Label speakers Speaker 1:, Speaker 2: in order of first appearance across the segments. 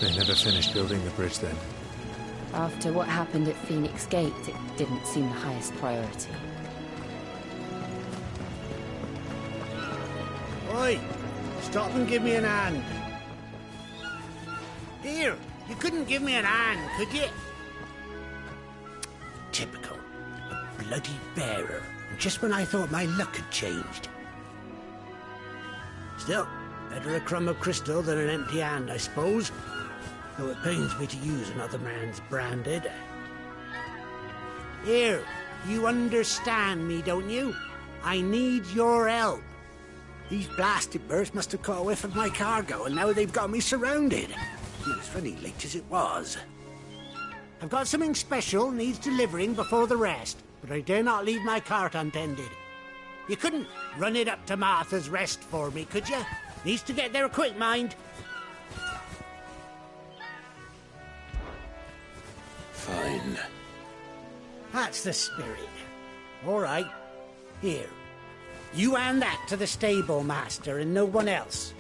Speaker 1: They never finished building the bridge then.
Speaker 2: After what happened at Phoenix Gate, it didn't seem the highest priority.
Speaker 3: Oi! Stop and give me an hand. Here, you couldn't give me an hand, could you? Typical. A bloody bearer. Just when I thought my luck had changed. Still, better a crumb of crystal than an empty hand, I suppose. Though it pains me to use another man's branded. Here, you understand me, don't you? I need your help. These blasted birds must have caught a whiff of my cargo, and now they've got me surrounded. It was funny late as it was. I've got something special needs delivering before the rest, but I dare not leave my cart untended. You couldn't run it up to Martha's Rest for me, could you? Needs to get there quick, mind.
Speaker 4: Fine.
Speaker 3: That's the spirit. All right. Here. You hand that to the stable master and no one else.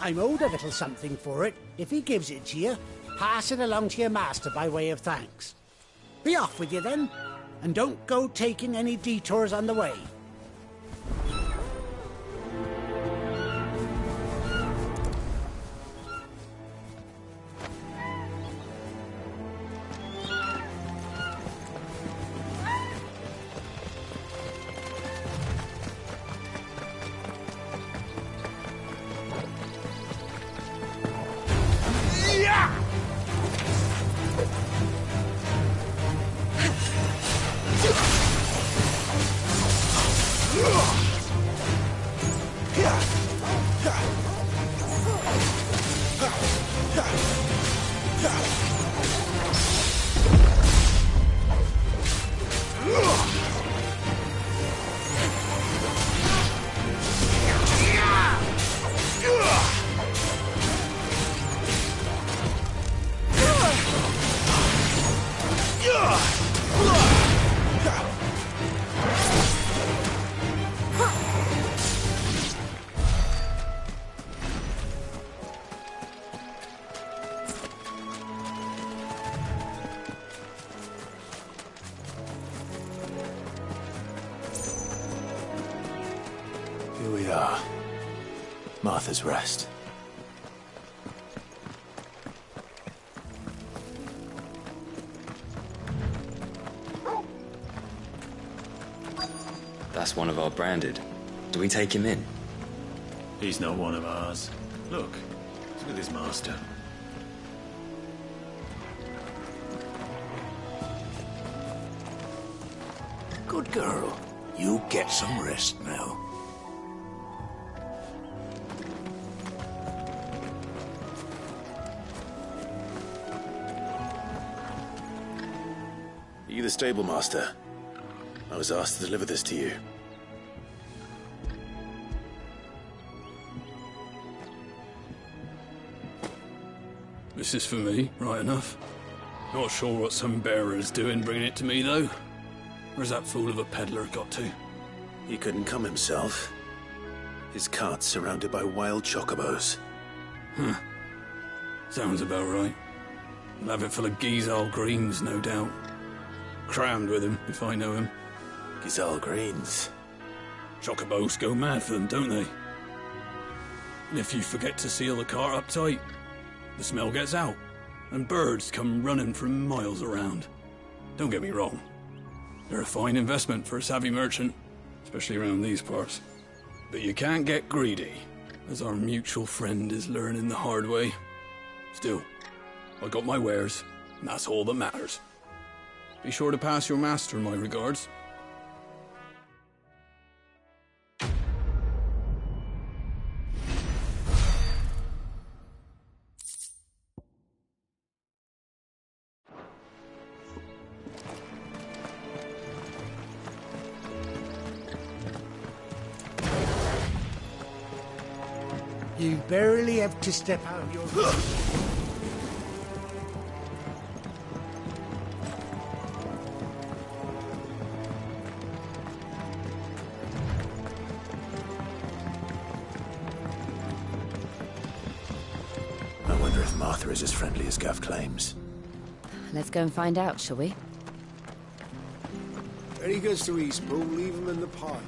Speaker 3: I'm owed a little something for it. If he gives it to you, pass it along to your master by way of thanks. Be off with you then, and don't go taking any detours on the way.
Speaker 4: Here we are. Martha's Rest.
Speaker 5: That's one of our branded. Do we take him in?
Speaker 6: He's not one of ours. Look, he's with his master.
Speaker 4: Good girl. You get some rest now. Are you the stable master? I was asked to deliver this to you.
Speaker 7: This is for me, right enough. Not sure what some bearer's doing bringing it to me, though. Where's that fool of a peddler got to?
Speaker 4: He couldn't come himself. His cart's surrounded by wild chocobos.
Speaker 7: Huh. Sounds about right. He'll have it full of Gizal greens, no doubt. Crammed with him, if I know him.
Speaker 4: Gizal greens.
Speaker 7: Chocobos go mad for them, don't they? And if you forget to seal the cart up tight, the smell gets out, and birds come running from miles around. Don't get me wrong. They're a fine investment for a savvy merchant, especially around these parts. But you can't get greedy, as our mutual friend is learning the hard way. Still, I got my wares, and that's all that matters. Be sure to pass your master my regards.
Speaker 3: You barely have to step out of your...
Speaker 4: Martha is as friendly as Gav claims.
Speaker 2: Let's go and find out, shall we?
Speaker 8: When he goes to Eastpool, leave him in the pile.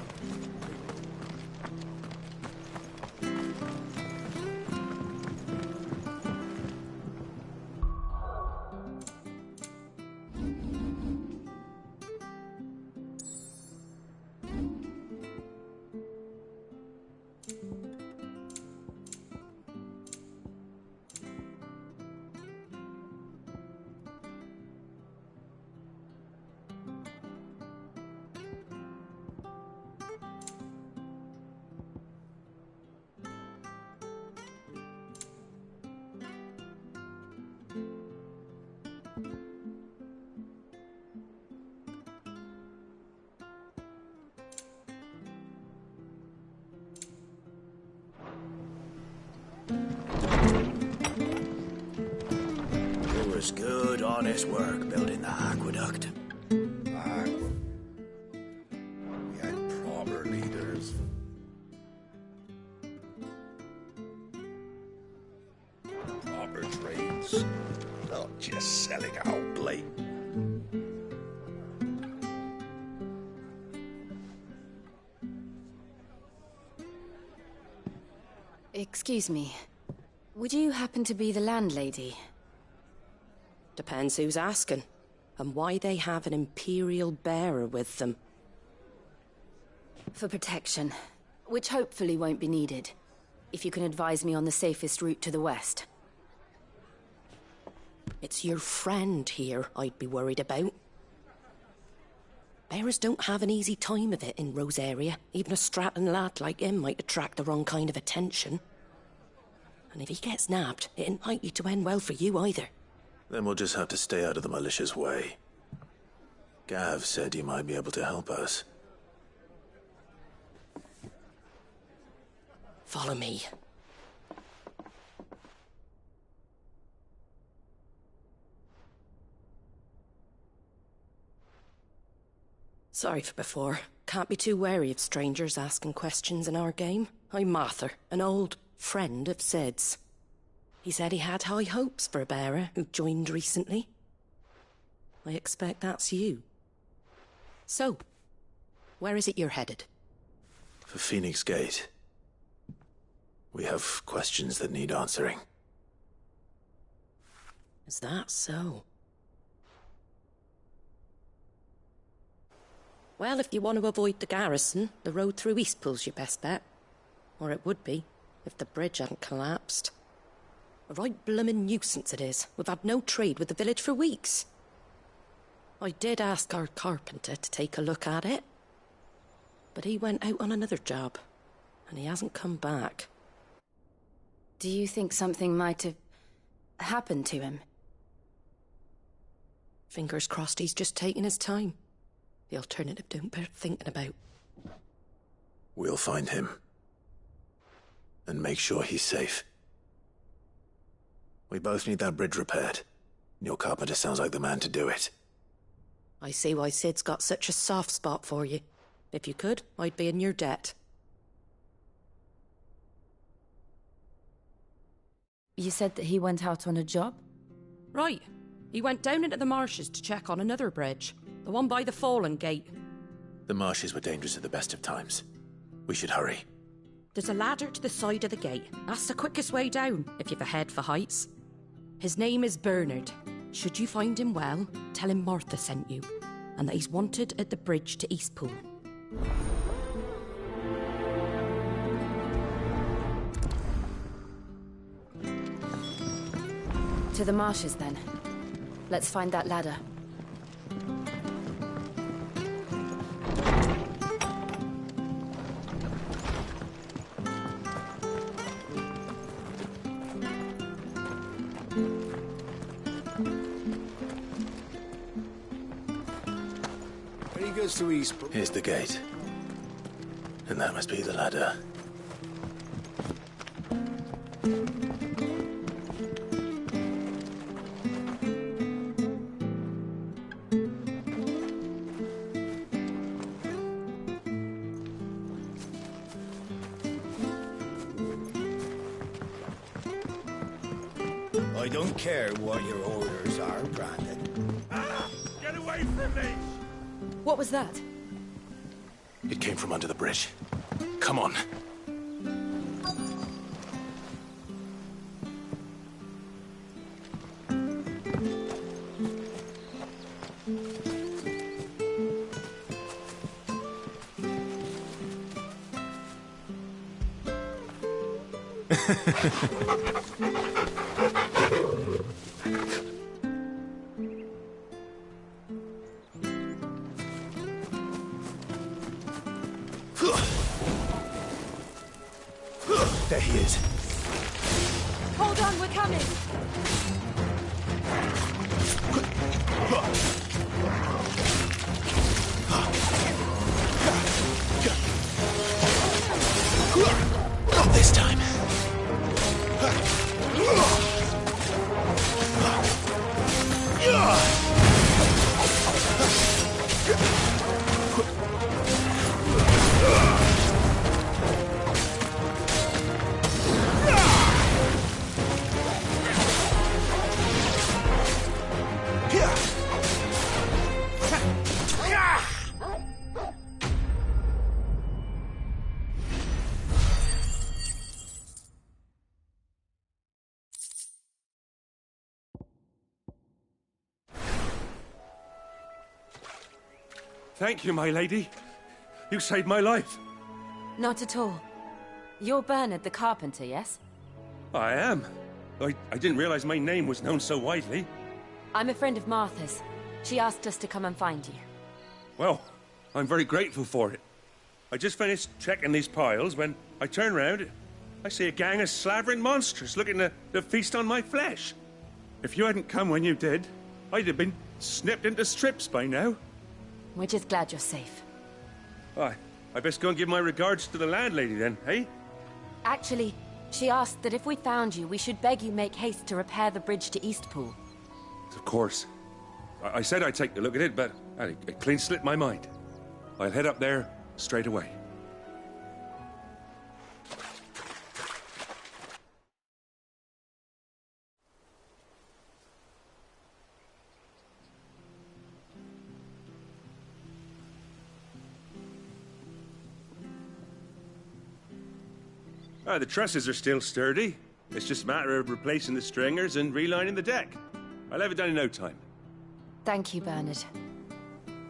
Speaker 3: It was good, honest work building the aqueduct.
Speaker 8: We had proper leaders. Proper trades. Not just selling out Blight.
Speaker 2: Excuse me. Would you happen to be the landlady?
Speaker 9: Depends who's asking, and why they have an Imperial bearer with them.
Speaker 2: For protection, which hopefully won't be needed. If you can advise me on the safest route to the west.
Speaker 9: It's your friend here I'd be worried about. Bearers don't have an easy time of it in Rose area. Even a Stratton lad like him might attract the wrong kind of attention. And if he gets nabbed, it ain't likely to end well for you either.
Speaker 4: Then we'll just have to stay out of the malicious way. Gav said you might be able to help us.
Speaker 9: Follow me. Sorry for before. Can't be too wary of strangers asking questions in our game. I'm Martha, an old friend of Sid's. He said he had high hopes for a bearer who joined recently. I expect that's you. So, where is it you're headed?
Speaker 4: For Phoenix Gate. We have questions that need answering.
Speaker 9: Is that so? Well, if you want to avoid the garrison, the road through Eastpool's your best bet. Or it would be, if the bridge hadn't collapsed. A right bloomin' nuisance it is. We've had no trade with the village for weeks. I did ask our carpenter to take a look at it. But he went out on another job, and he hasn't come back.
Speaker 2: Do you think something might have happened to him?
Speaker 9: Fingers crossed he's just taking his time. The alternative don't bear thinking about.
Speaker 4: We'll find him. And make sure he's safe. We both need that bridge repaired. Your carpenter sounds like the man to do it.
Speaker 9: I see why Sid's got such a soft spot for you. If you could, I'd be in your debt.
Speaker 2: You said that he went out on a job?
Speaker 9: Right. He went down into the marshes to check on another bridge. The one by the Fallen Gate.
Speaker 4: The marshes were dangerous at the best of times. We should hurry.
Speaker 9: There's a ladder to the side of the gate. That's the quickest way down, if you've a head for heights. His name is Bernard. Should you find him well, tell him Martha sent you, and that he's wanted at the bridge to Eastpool.
Speaker 2: To the marshes, then. Let's find that ladder.
Speaker 8: When he goes to Eastpool...
Speaker 4: Here's the gate. And that must be the ladder.
Speaker 8: I don't care what your orders are, Brandon.
Speaker 6: Get away from me!
Speaker 2: What was that?
Speaker 4: It came from under the bridge. Come on. There he is.
Speaker 2: Hold on, we're coming!
Speaker 4: Not this time.
Speaker 6: Thank you, my lady. You saved my life.
Speaker 2: Not at all. You're Bernard the carpenter, yes?
Speaker 6: I am. I didn't realize my name was known so widely.
Speaker 2: I'm a friend of Martha's. She asked us to come and find you.
Speaker 6: Well, I'm very grateful for it. I just finished checking these piles when I turn round. I see a gang of slavering monsters looking to feast on my flesh. If you hadn't come when you did, I'd have been snipped into strips by now.
Speaker 2: We're just glad you're safe.
Speaker 6: I best go and give my regards to the landlady then, eh?
Speaker 2: Actually, she asked that if we found you, we should beg you make haste to repair the bridge to Eastpool.
Speaker 6: Of course. I said I'd take a look at it, but it clean slipped my mind. I'll head up there straight away. The trusses are still sturdy. It's just a matter of replacing the stringers and relining the deck. I'll have it done in no time.
Speaker 2: Thank you, Bernard.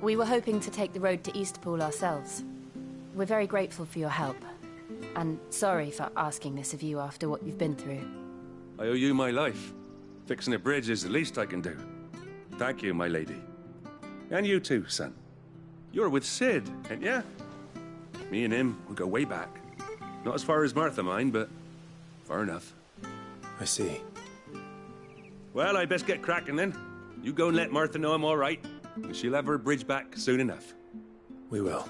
Speaker 2: We were hoping to take the road to Eastpool ourselves. We're very grateful for your help. And sorry for asking this of you after what you've been through.
Speaker 6: I owe you my life. Fixing a bridge is the least I can do. Thank you, my lady. And you too, son. You're with Sid, ain't ya? Me and him, we go way back. Not as far as Martha, mind, but far enough.
Speaker 4: I see.
Speaker 6: Well, I best get cracking then. You go and let Martha know I'm all right, and she'll have her bridge back soon enough.
Speaker 4: We will.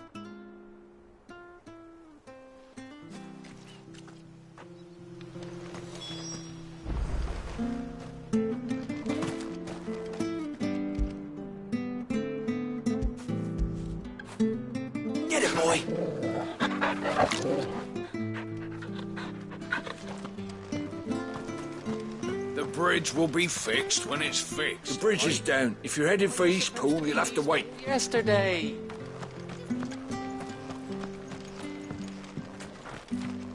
Speaker 3: Get it, boy!
Speaker 8: The bridge will be fixed when it's fixed.
Speaker 10: The bridge is down. If you're headed for Eastpool, you'll have to wait.
Speaker 8: Yesterday.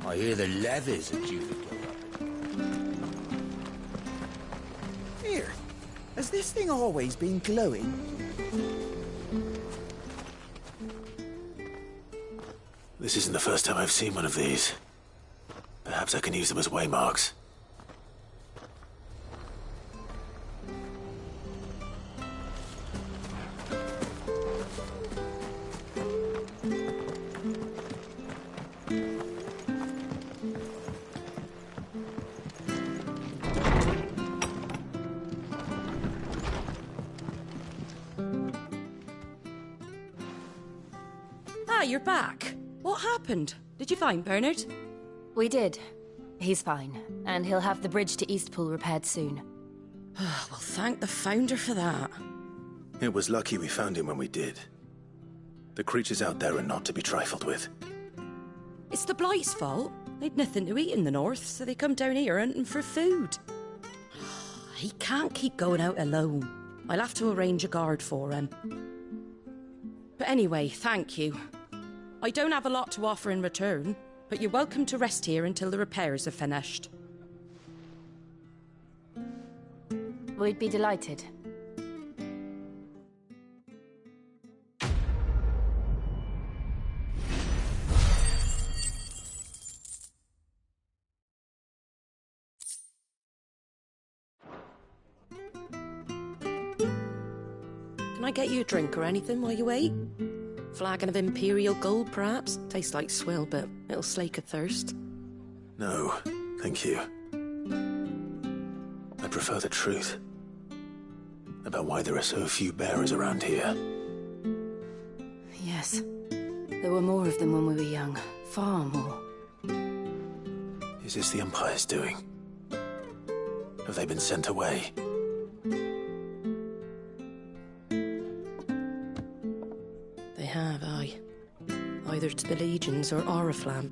Speaker 3: I hear the levies are due to go up.
Speaker 11: Here, has this thing always been glowing?
Speaker 4: This isn't the first time I've seen one of these. Perhaps I can use them as waymarks.
Speaker 9: You're back. What happened? Did you find Bernard?
Speaker 2: We did. He's fine, and he'll have the bridge to Eastpool repaired soon.
Speaker 9: Well, thank the Founder for that.
Speaker 4: It was lucky we found him when we did. The creatures out there are not to be trifled with.
Speaker 9: It's the Blight's fault. They'd nothing to eat in the north, so they come down here hunting for food. He can't keep going out alone. I'll have to arrange a guard for him. But anyway, thank you. I don't have a lot to offer in return, but you're welcome to rest here until the repairs are finished.
Speaker 2: We'd be delighted.
Speaker 9: Can I get you a drink or anything while you wait? Flagon of Imperial Gold, perhaps? Tastes like swill, but it'll slake a thirst.
Speaker 4: No, thank you. I prefer the truth about why there are so few bearers around here.
Speaker 2: Yes. There were more of them when we were young. Far more.
Speaker 4: Is this the Empire's doing? Have they been sent away?
Speaker 9: They have, aye. Either to the Legions or Oriflamme.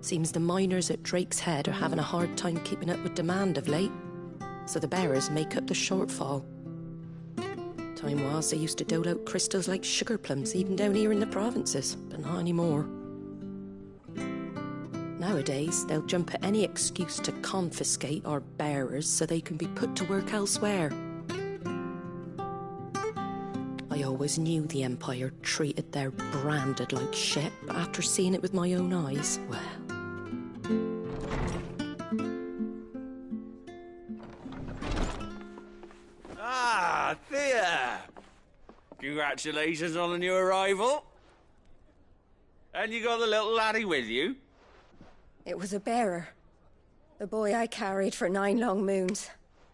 Speaker 9: Seems the miners at Drake's Head are having a hard time keeping up with demand of late, so the bearers make up the shortfall. Time was they used to dole out crystals like sugar plums even down here in the provinces, but not anymore. Nowadays, they'll jump at any excuse to confiscate our bearers so they can be put to work elsewhere. I always knew the Empire treated their branded like shit, but after seeing it with my own eyes, well...
Speaker 10: Ah, Thea! Congratulations on the new arrival. And you got the little laddie with you?
Speaker 12: It was a bearer. The boy I carried for 9 long moons.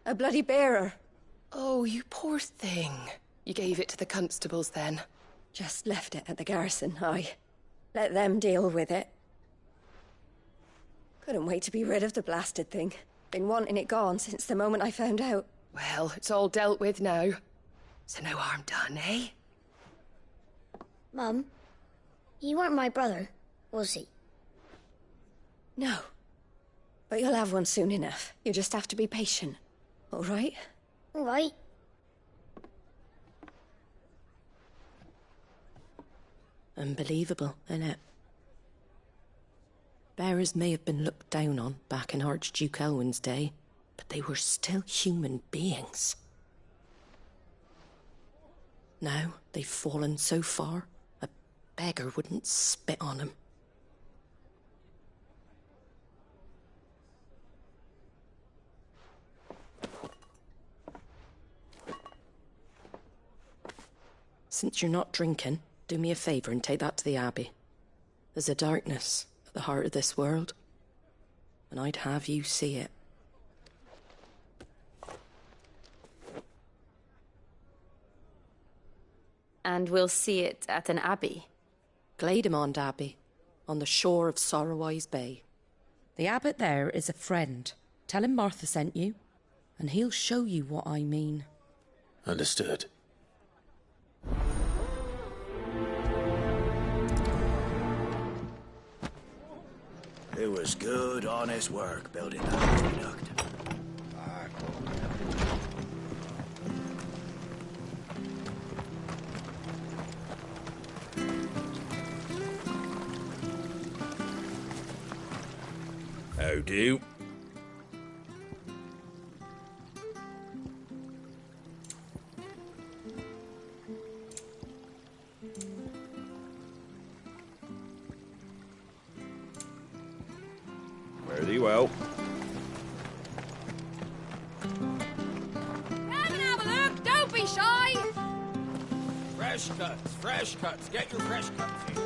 Speaker 12: A bloody bearer.
Speaker 13: Oh, you poor thing. You gave it to the constables then?
Speaker 12: Just left it at the garrison, aye. Let them deal with it. Couldn't wait to be rid of the blasted thing. Been wanting it gone since the moment I found out.
Speaker 13: Well, it's all dealt with now. So no harm done, eh?
Speaker 14: Mum, you weren't my brother, was he?
Speaker 12: No. But you'll have one soon enough. You just have to be patient. All right?
Speaker 14: All right.
Speaker 9: Unbelievable, innit? Bearers may have been looked down on back in Archduke Elwin's day, but they were still human beings. Now they've fallen so far, a beggar wouldn't spit on them. Since you're not drinking, do me a favour and take that to the Abbey. There's a darkness at the heart of this world, and I'd have you see it.
Speaker 2: And we'll see it at an abbey?
Speaker 9: Glademond Abbey, on the shore of Sorrowwise Bay. The abbot there is a friend. Tell him Martha sent you, and he'll show you what I mean.
Speaker 4: Understood.
Speaker 3: It was good, honest work building that aqueduct.
Speaker 10: How do? Fare thee well.
Speaker 15: Come and have a look, don't be shy!
Speaker 10: Fresh cuts, fresh cuts. Get your fresh cuts in.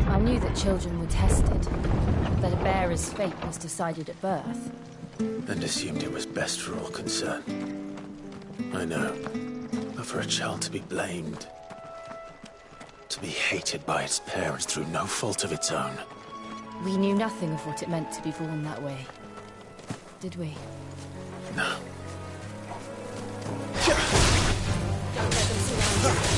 Speaker 2: I knew that children were tested, that a bearer's fate was decided at birth.
Speaker 4: And assumed it was best for all concerned. I know. But for a child to be blamed, to be hated by its parents through no fault of its own.
Speaker 2: We knew nothing of what it meant to be born that way. Did we?
Speaker 4: No.
Speaker 12: Don't let them surround you.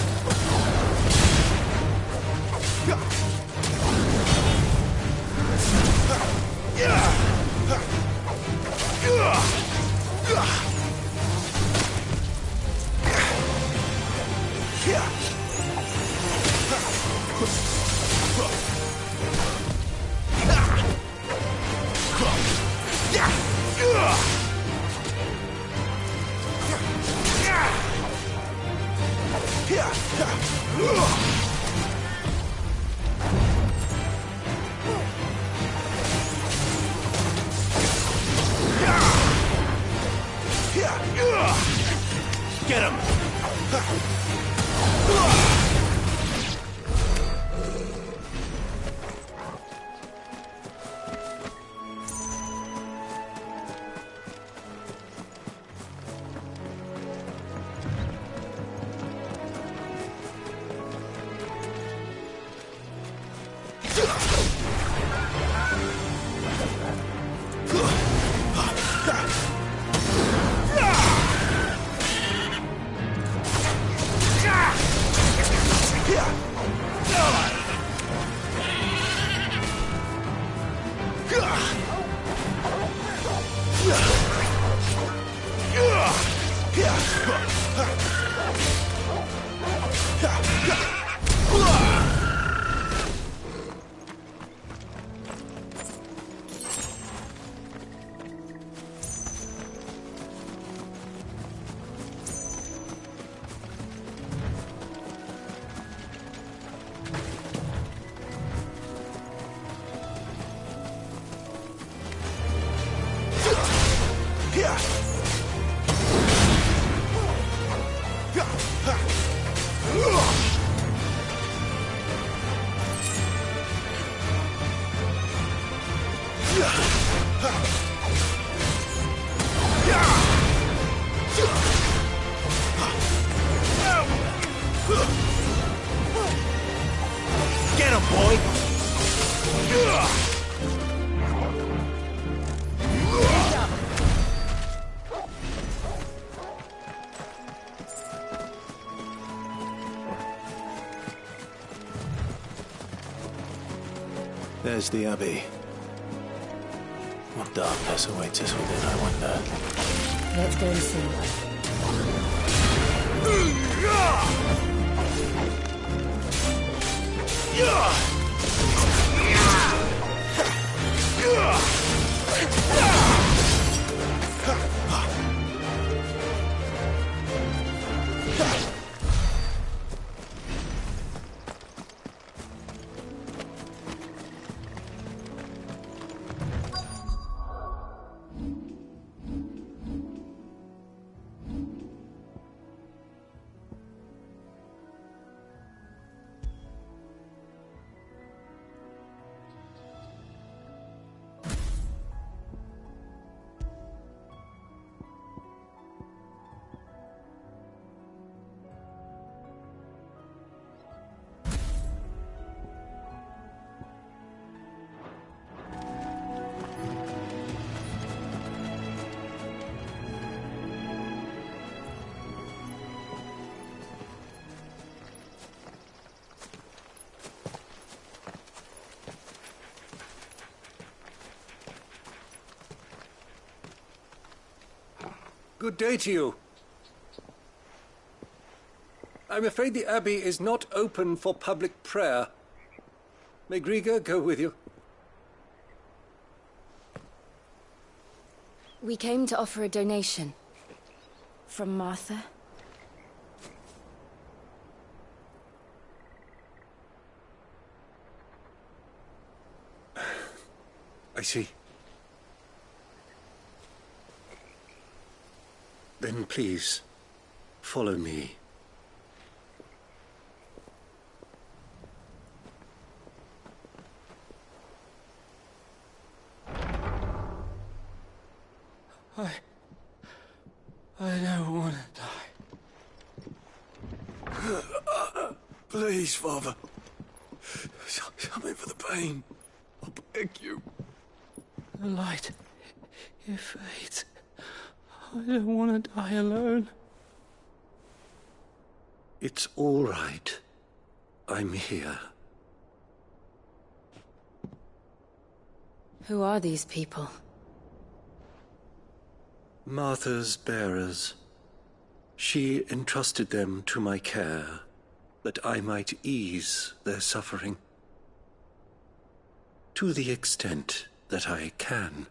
Speaker 4: Get him! Get him, boy! There's the Abbey. What darkness awaits us within, I wonder.
Speaker 2: Let's go and see.
Speaker 1: Good day to you. I'm afraid the Abbey is not open for public prayer. May Griga go with you?
Speaker 2: We came to offer a donation. From Martha.
Speaker 1: I see. Then please, follow me.
Speaker 16: I don't want to die.
Speaker 1: Please, Father. Something for the pain. I beg you.
Speaker 16: The light, it fades. I don't want to die alone.
Speaker 1: It's all right. I'm here.
Speaker 2: Who are these people?
Speaker 1: Martha's bearers. She entrusted them to my care, that I might ease their suffering. To the extent that I can.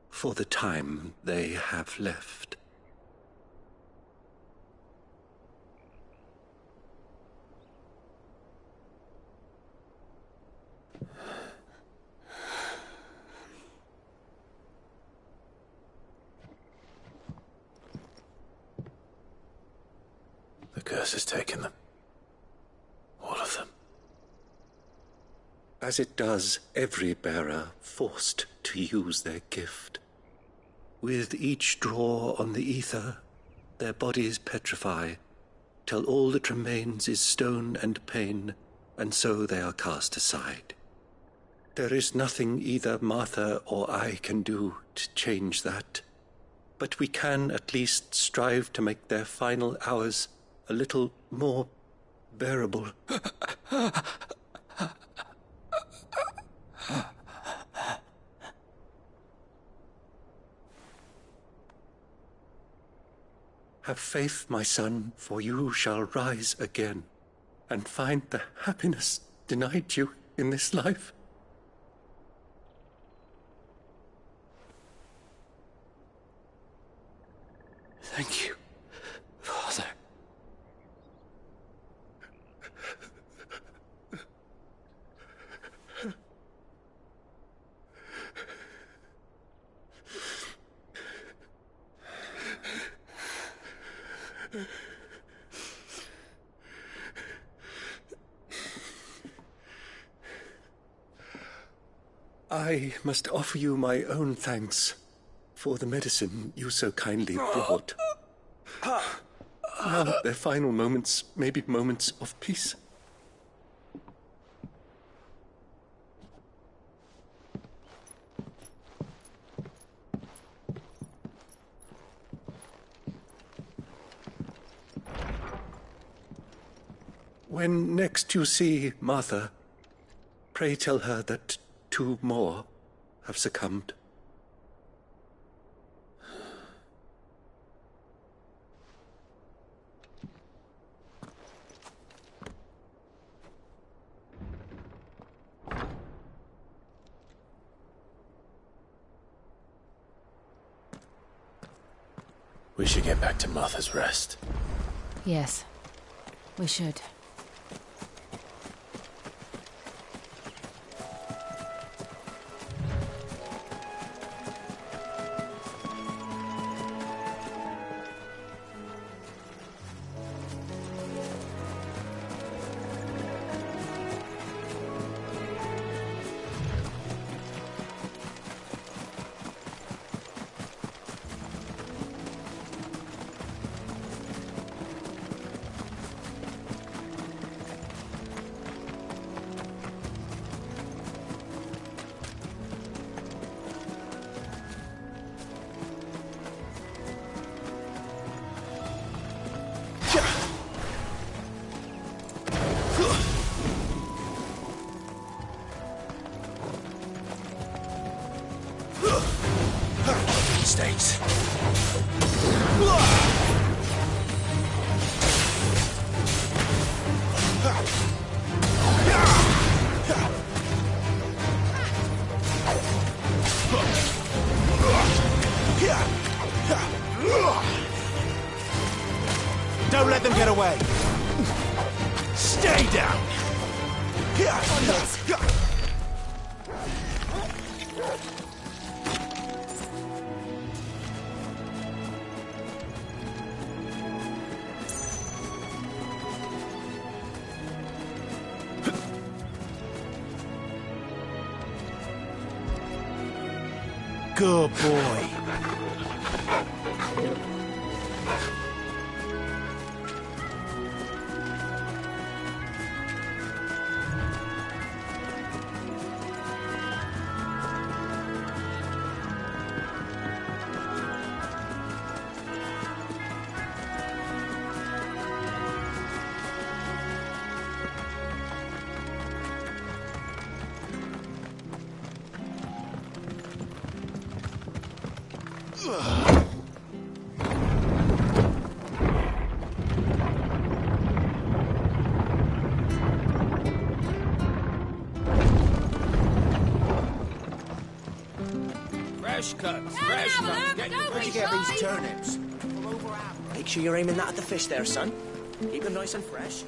Speaker 1: For the time they have left.
Speaker 4: Alice has taken them. All of them.
Speaker 1: As it does every bearer forced to use their gift. With each draw on the ether, their bodies petrify, till all that remains is stone and pain, and so they are cast aside. There is nothing either Martha or I can do to change that, but we can at least strive to make their final hours a little more bearable. Have faith, my son, for you shall rise again, and find the happiness denied you in this life.
Speaker 16: Thank you, Father.
Speaker 1: I must offer you my own thanks for the medicine you so kindly brought. Now their final moments may be moments of peace. When next you see Martha, pray tell her that 2 more have succumbed.
Speaker 4: We should get back to Martha's Rest.
Speaker 2: Yes, we should.
Speaker 8: Mistakes.
Speaker 3: Don't let them get away.
Speaker 8: Stay down.
Speaker 3: Good boy.
Speaker 8: Fresh cuts. Where'd you get these turnips?
Speaker 11: Make sure you're aiming that at the fish there, son. Keep them nice and fresh.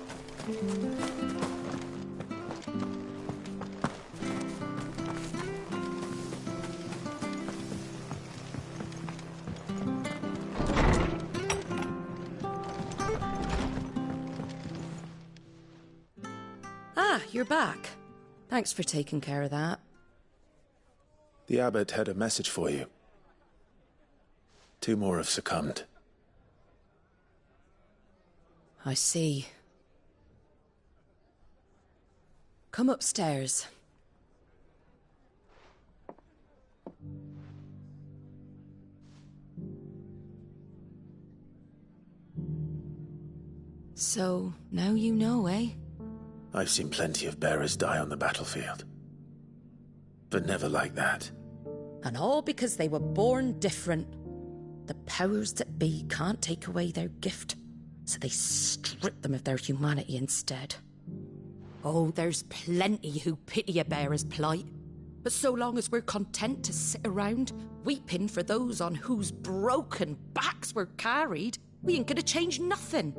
Speaker 9: Ah, you're back. Thanks for taking care of that.
Speaker 4: The abbot had a message for you. 2 more have succumbed.
Speaker 9: I see. Come upstairs. So, now you know, eh?
Speaker 4: I've seen plenty of bearers die on the battlefield. But never like that.
Speaker 9: And all because they were born different. The powers that be can't take away their gift, so they strip them of their humanity instead. Oh, there's plenty who pity a bearer's plight. But so long as we're content to sit around, weeping for those on whose broken backs we're carried, we ain't gonna change nothing.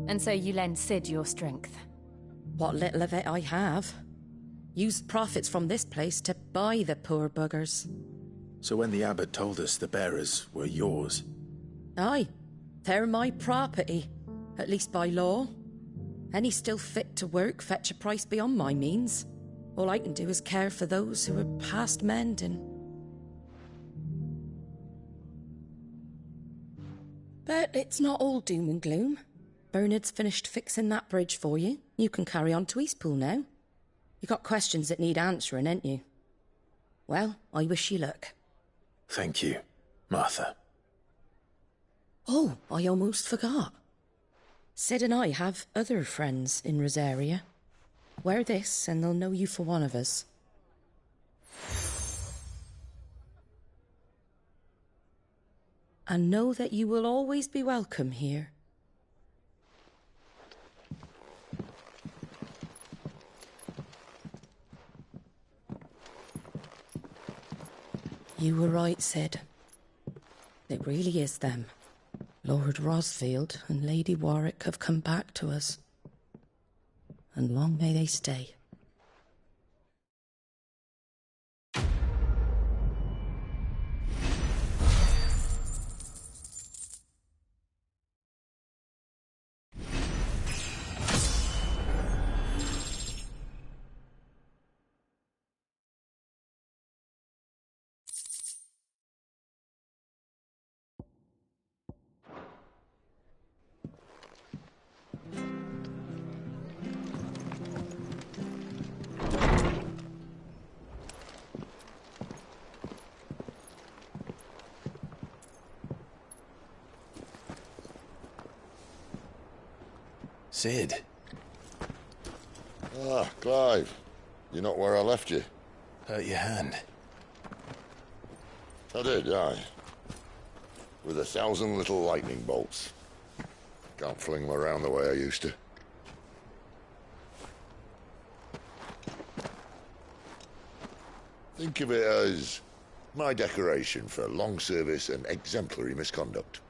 Speaker 2: And so you lend Sid your strength?
Speaker 9: What little of it I have. Used profits from this place to buy the poor buggers.
Speaker 4: So when the abbot told us the bearers were yours...
Speaker 9: Aye, they're my property, at least by law. Any still fit to work fetch a price beyond my means. All I can do is care for those who are past mending. But it's not all doom and gloom. Bernard's finished fixing that bridge for you. You can carry on to Eastpool now. You got questions that need answering, ain't you? Well, I wish you luck.
Speaker 4: Thank you, Martha.
Speaker 9: Oh, I almost forgot. Sid and I have other friends in Rosaria. Wear this and they'll know you for one of us. And know that you will always be welcome here. You were right, Sid. It really is them. Lord Rosfield and Lady Warwick have come back to us. And long may they stay.
Speaker 4: Sid.
Speaker 17: Ah, Clive. You're not where I left you.
Speaker 4: Hurt your hand.
Speaker 17: I did, aye. With 1,000 little lightning bolts. Can't fling them around the way I used to. Think of it as my decoration for long service and exemplary misconduct.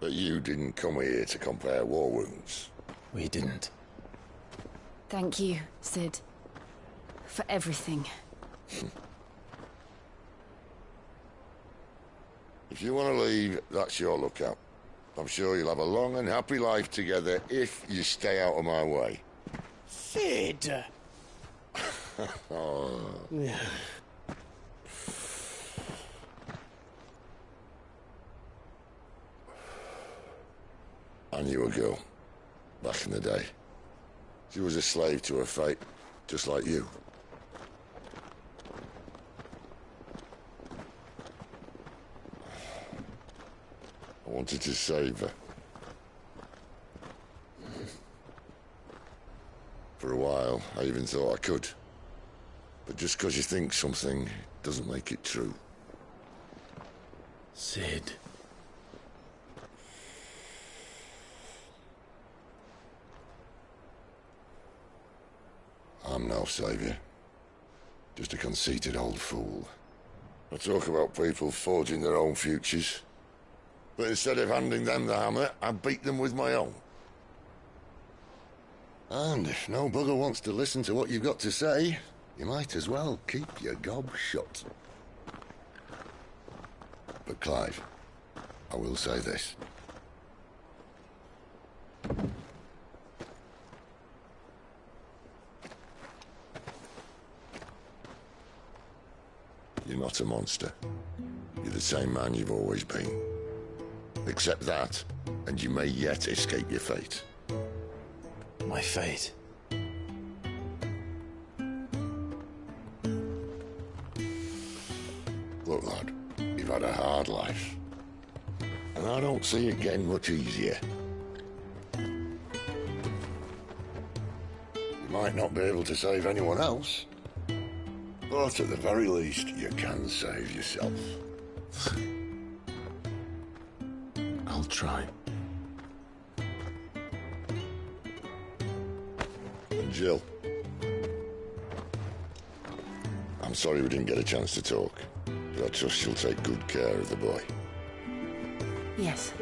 Speaker 17: But you didn't come here to compare war wounds.
Speaker 4: We didn't.
Speaker 2: Thank you, Sid. For everything.
Speaker 17: If you want to leave, that's your lookout. I'm sure you'll have a long and happy life together if you stay out of my way.
Speaker 3: Sid!
Speaker 17: Oh. I knew a girl, back in the day. She was a slave to her fate, just like you. I wanted to save her. For a while, I even thought I could. But just because you think something doesn't make it true.
Speaker 4: Sid.
Speaker 17: I'm no savior. Just a conceited old fool. I talk about people forging their own futures. But instead of handing them the hammer, I beat them with my own. And if no bugger wants to listen to what you've got to say, you might as well keep your gob shut. But Clive, I will say this. You're not a monster. You're the same man you've always been. Accept that, and you may yet escape your fate.
Speaker 4: My fate?
Speaker 17: Look, lad, you've had a hard life. And I don't see it getting much easier. You might not be able to save anyone else, but at the very least, you can save yourself.
Speaker 4: I'll try.
Speaker 17: And Jill, I'm sorry we didn't get a chance to talk, but I trust you'll take good care of the boy.
Speaker 2: Yes,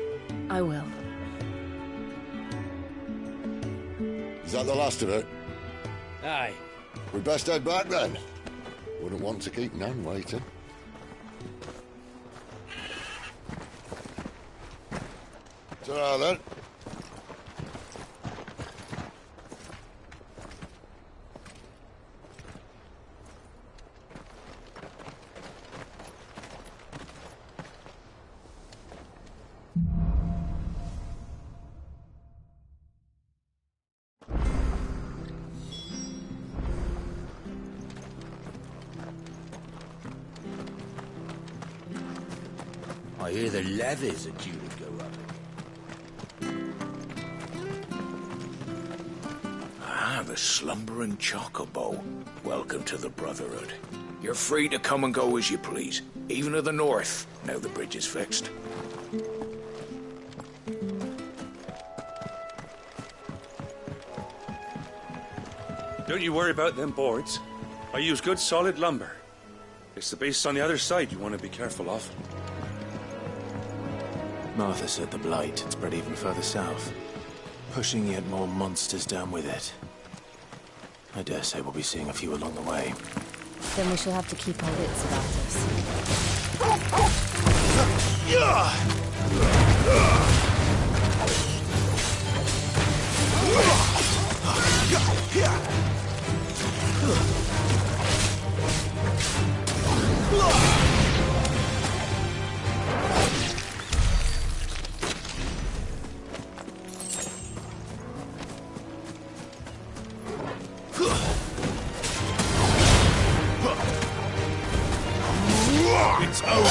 Speaker 2: I will.
Speaker 17: Is that the last of it?
Speaker 10: Aye.
Speaker 17: We'd best head back then. Wouldn't want to keep Nan waiting. Ta-ra then.
Speaker 3: I hear the levies are due to go up.
Speaker 8: Ah, the slumbering chocobo. Welcome to the Brotherhood. You're free to come and go as you please, even to the north, now the bridge is fixed.
Speaker 6: Don't you worry about them boards. I use good solid lumber. It's the base on the other side you want to be careful of.
Speaker 4: Martha said the Blight had spread even further south, pushing yet more monsters down with it. I dare say we'll be seeing a few along the way.
Speaker 2: Then we shall have to keep our wits about us.
Speaker 8: It's over!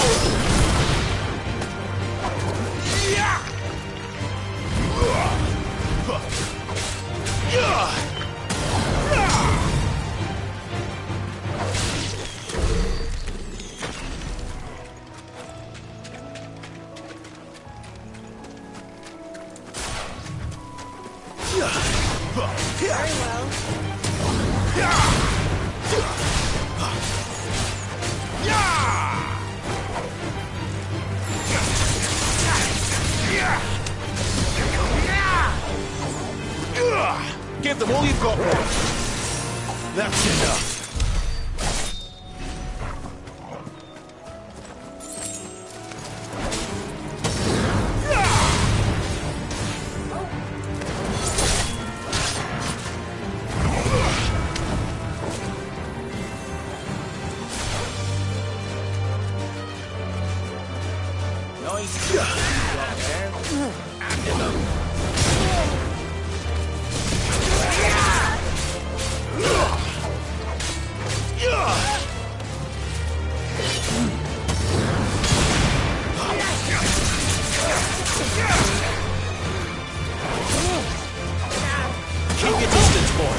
Speaker 15: Very well.
Speaker 8: Give them all you've got, boy. That's enough. Nice.
Speaker 3: Keep your distance, boy.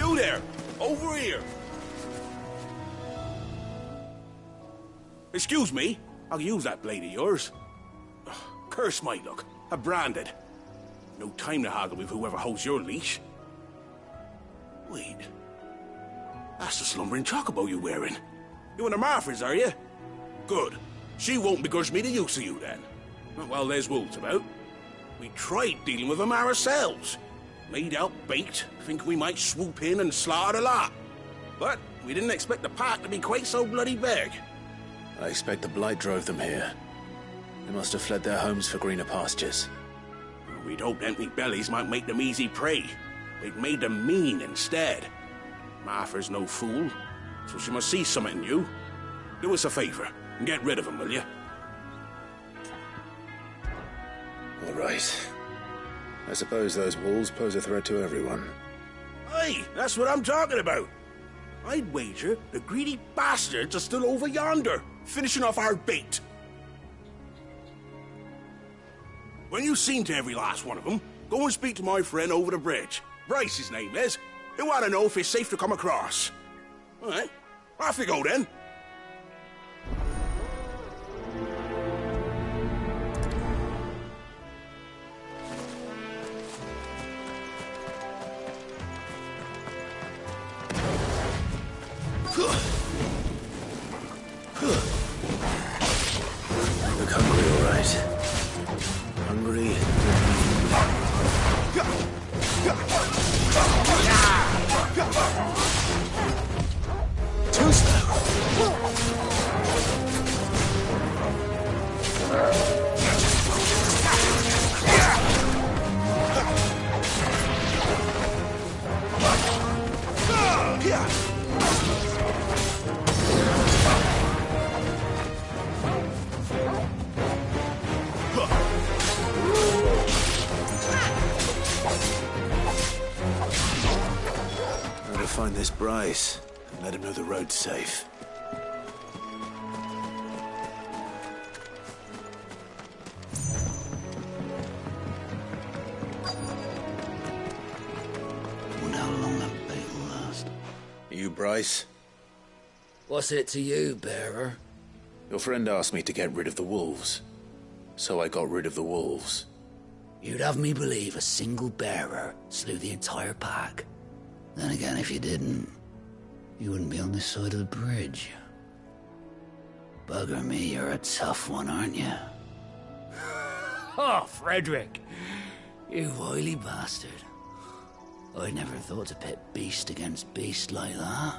Speaker 8: You there! Over here! Excuse me, I'll use that blade of yours. Ugh, curse my luck. I'm branded. No time to haggle with whoever holds your leash. Wait. That's the slumbering chocobo you're wearing. You and the Marfors, are you? Good. She won't begrudge me the use of you, then. Not while there's wolves about. We tried dealing with them ourselves. Made out baked, thinking we might swoop in and slaughter the lot. But we didn't expect the pack to be quite so bloody big.
Speaker 4: I expect the Blight drove them here. They must have fled their homes for greener pastures.
Speaker 8: We'd hoped empty bellies might make them easy prey. They'd made them mean instead. Martha's no fool, so she must see something in you. Do us a favor and get rid of them, will you?
Speaker 4: All right. I suppose those wolves pose a threat to everyone.
Speaker 8: Aye, that's what I'm talking about. I'd wager the greedy bastards are still over yonder, finishing off our bait. When you've seen to every last one of them, go and speak to my friend over the bridge. Bryce, his name is. They want to know if it's safe to come across. All right, off you go then.
Speaker 4: Look hungry, all right. Hungry. Too slow. Find this Bryce and let him know the road's safe.
Speaker 3: Wonder how long that bait will last.
Speaker 4: You, Bryce?
Speaker 3: What's it to you, bearer?
Speaker 4: Your friend asked me to get rid of the wolves, so I got rid of the wolves.
Speaker 3: You'd have me believe a single bearer slew the entire pack. Then again, if you didn't, you wouldn't be on this side of the bridge. Bugger me, you're a tough one, aren't you? Oh, Frederick! You wily bastard. I'd never thought to pit beast against beast like that.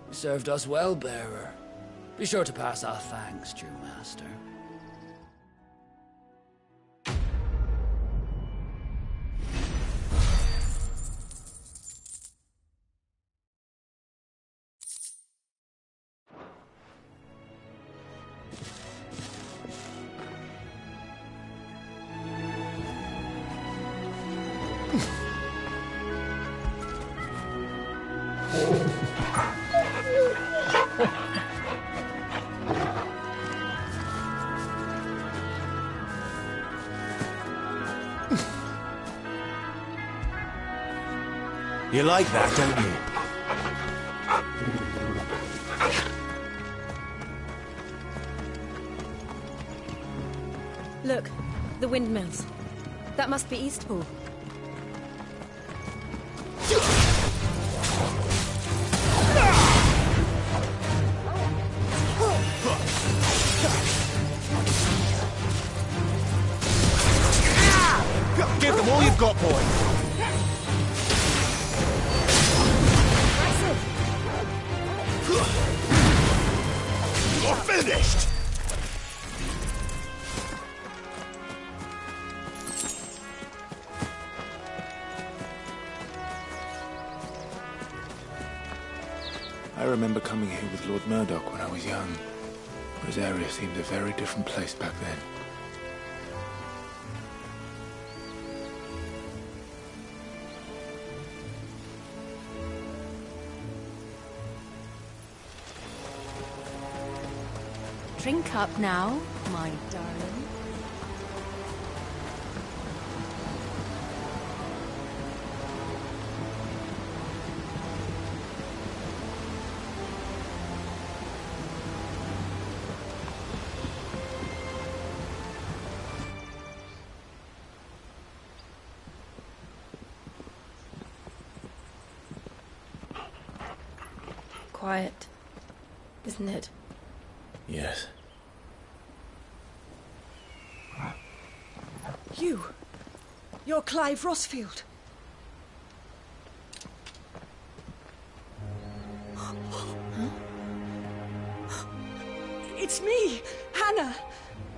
Speaker 3: You served us well, bearer. Be sure to pass our thanks, true master.
Speaker 4: You like that, don't you?
Speaker 2: Look, the windmills. That must be Eastpool.
Speaker 8: Give them all you've got, boy. You're finished!
Speaker 4: I remember coming here with Lord Murdoch when I was young. Rosaria seemed a very different place back then.
Speaker 2: Drink up now, my darling.
Speaker 12: quiet, isn't it?
Speaker 4: Yes.
Speaker 18: You're Clive Rosfield. It's me, Hannah,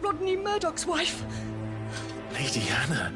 Speaker 18: Rodney Murdoch's wife.
Speaker 4: Lady Hannah.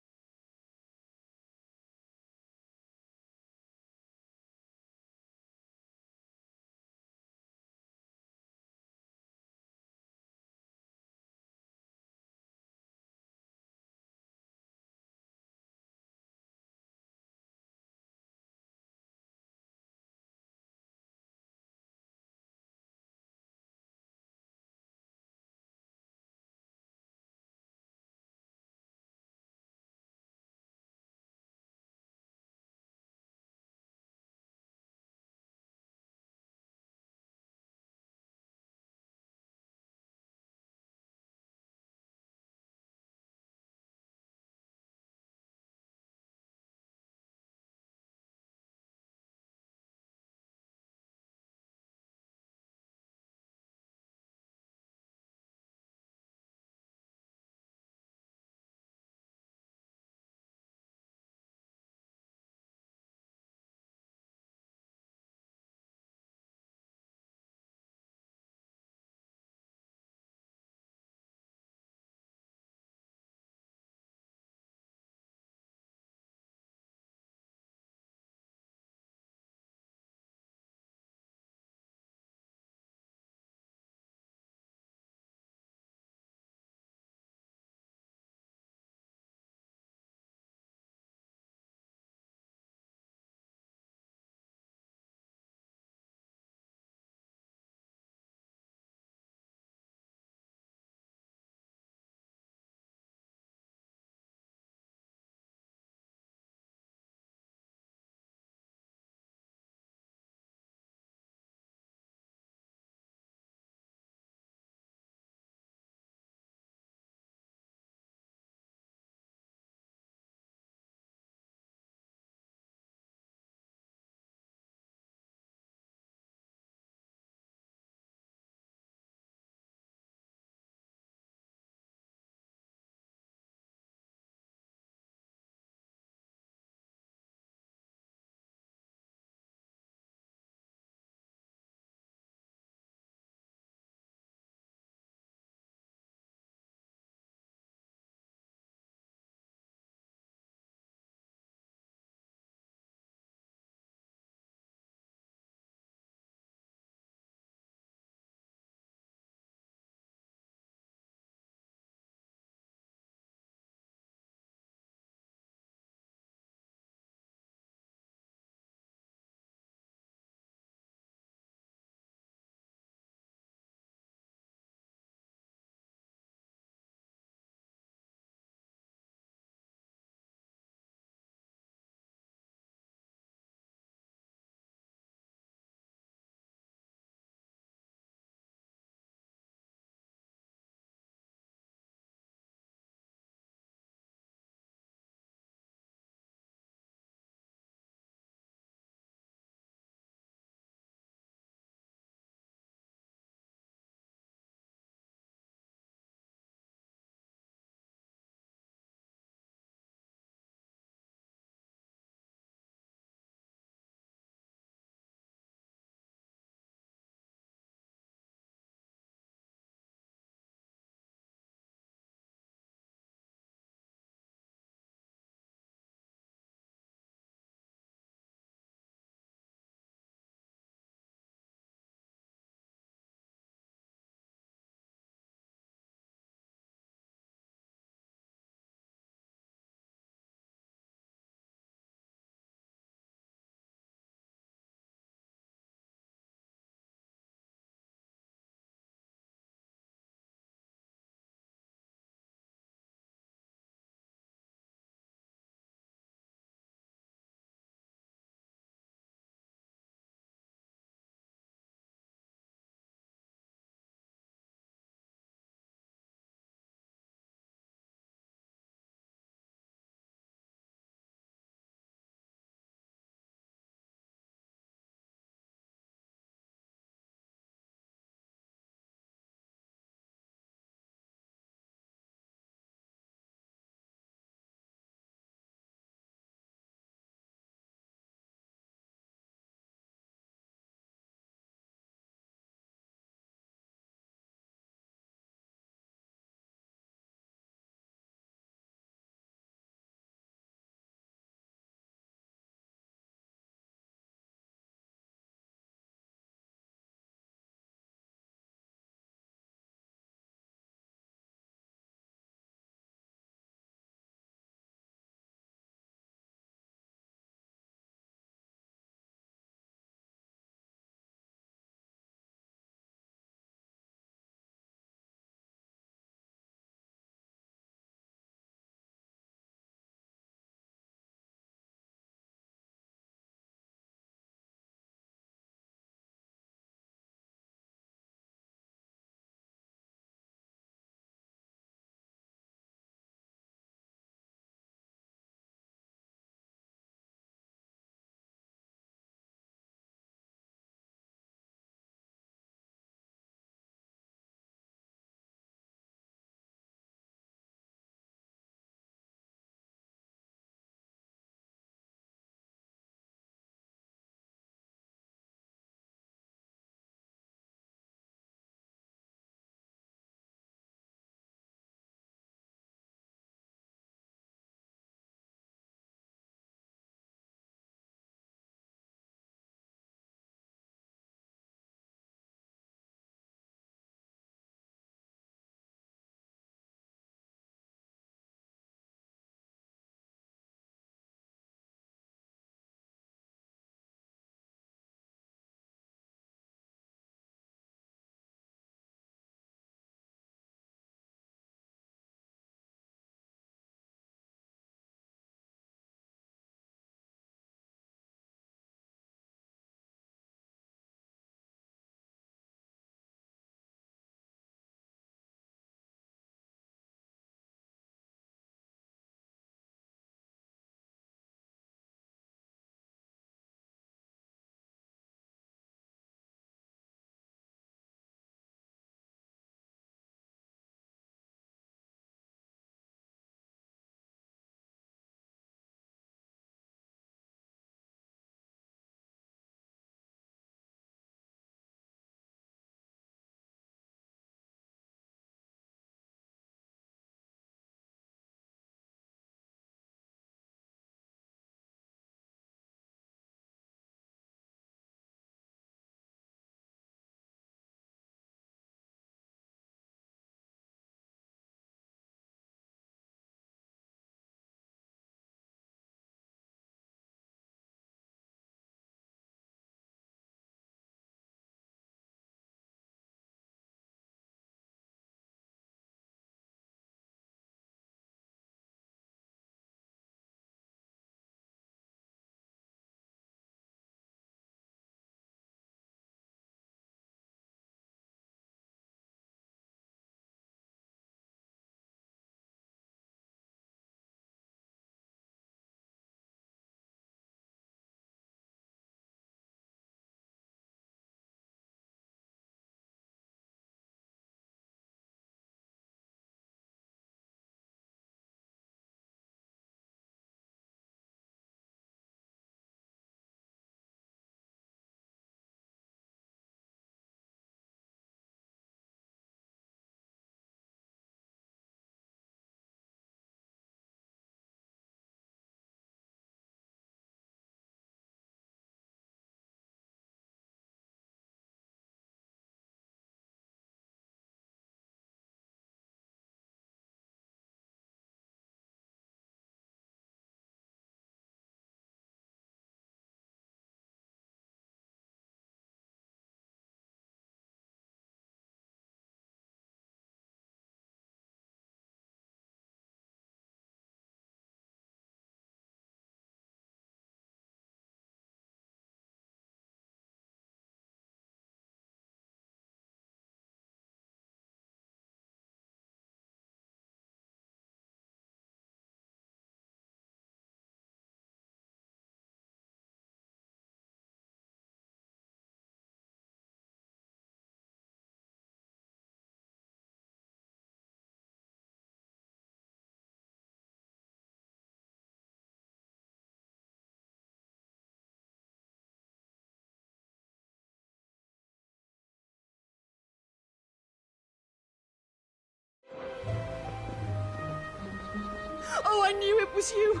Speaker 18: Oh, I knew it was you.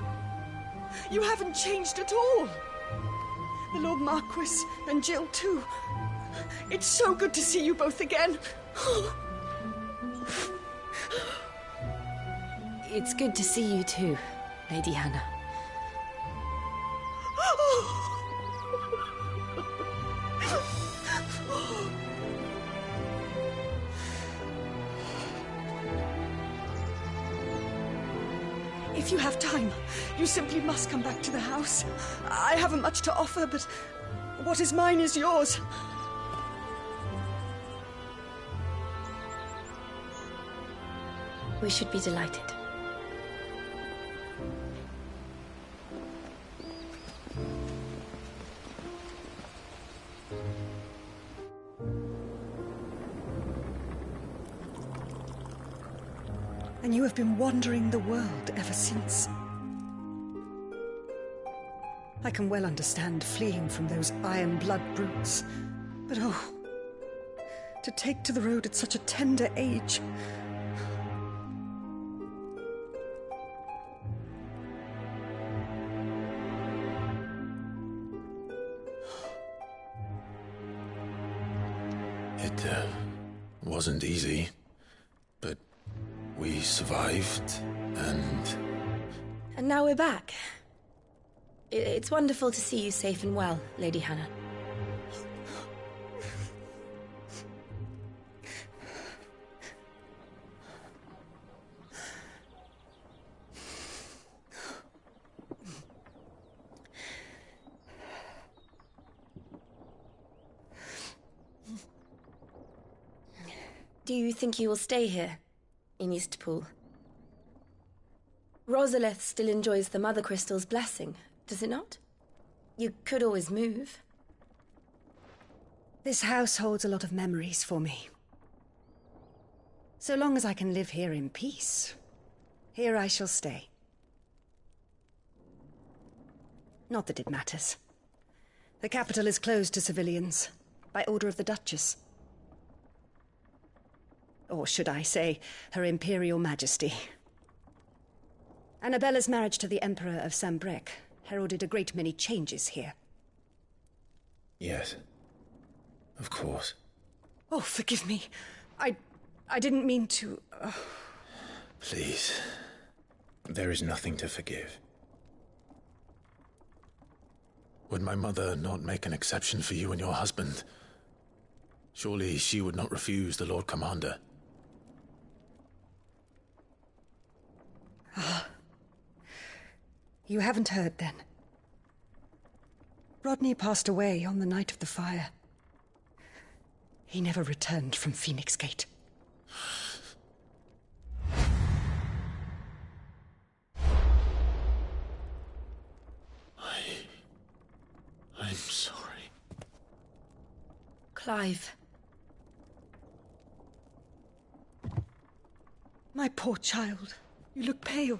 Speaker 18: You haven't changed at all. The Lord Marquis and Jill too. It's so good to see you both again.
Speaker 2: It's good to see you too, Lady Hannah.
Speaker 18: If you have time, you simply must come back to the house. I haven't much to offer, but what is mine is yours.
Speaker 2: We should be delighted.
Speaker 18: And you have been wandering the world ever since. I can well understand fleeing from those iron blood brutes, but oh, to take to the road at such a tender age.
Speaker 4: It wasn't easy, but we survived, and
Speaker 2: now we're back. It's wonderful to see you safe and well, Lady Hannah. Do you think you will stay here, in Eastpool? Rosalith still enjoys the Mother Crystal's blessing, does it not? You could always move.
Speaker 18: This house holds a lot of memories for me. So long as I can live here in peace, here I shall stay. Not that it matters. The capital is closed to civilians, by order of the Duchess. Or should I say, Her Imperial Majesty. Annabella's marriage to the Emperor of Sambrec heralded a great many changes here.
Speaker 4: yes, of course.
Speaker 18: Oh, forgive me. I didn't mean to...
Speaker 4: Please, there is nothing to forgive. Would my mother not make an exception for you and your husband? Surely she would not refuse the Lord Commander.
Speaker 18: You haven't heard, then. Rodney passed away on the night of the fire. He never returned from Phoenix Gate.
Speaker 4: I'm sorry.
Speaker 2: Clive.
Speaker 18: My poor child. You look pale.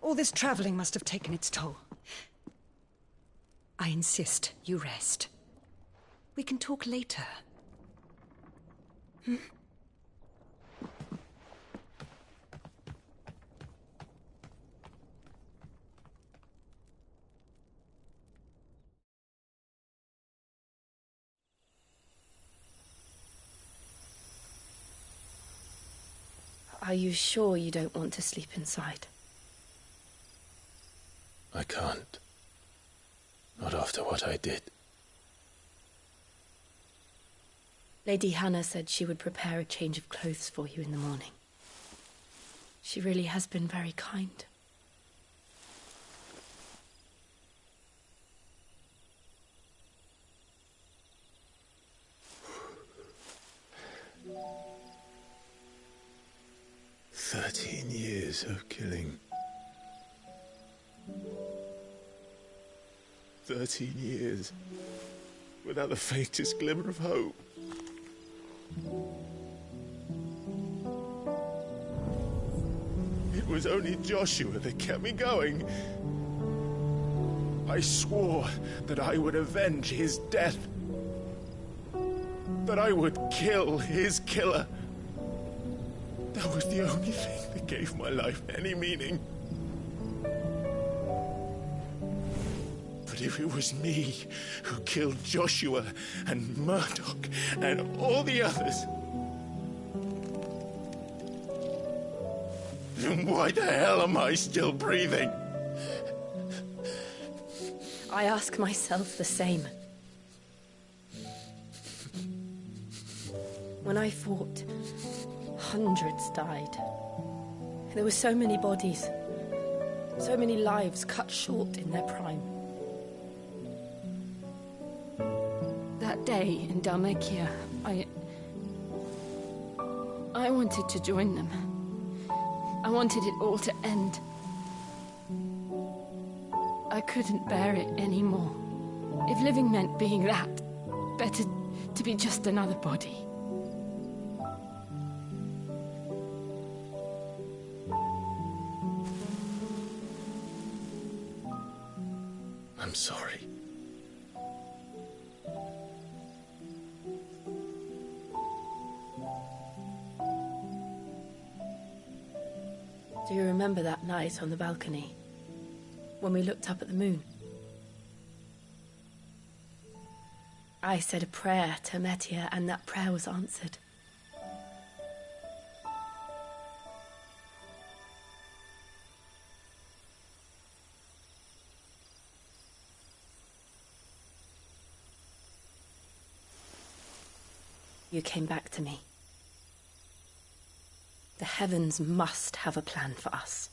Speaker 18: All this traveling must have taken its toll. I insist you rest. We can talk later. Hmm?
Speaker 2: Are you sure you don't want to sleep inside?
Speaker 4: I can't. Not after what I did.
Speaker 2: Lady Hannah said she would prepare a change of clothes for you in the morning. She really has been very kind.
Speaker 4: Years of killing. 13 years without the faintest glimmer of hope. It was only Joshua that kept me going. I swore that I would avenge his death. That I would kill his killer. That was the only thing that gave my life any meaning. But if it was me who killed Joshua and Murdoch and all the others, then why the hell am I still breathing?
Speaker 12: I ask myself the same. When I fought, hundreds died. There were so many bodies, so many lives cut short in their prime.
Speaker 2: That day in Dalmekia, I wanted to join them. I wanted it all to end. I couldn't bear it anymore. If living meant being that, better to be just another body.
Speaker 4: I'm sorry.
Speaker 12: Do you remember that night on the balcony, when we looked up at the moon? I said a prayer to Metia, and that prayer was answered. You came back to me. The heavens must have a plan for us.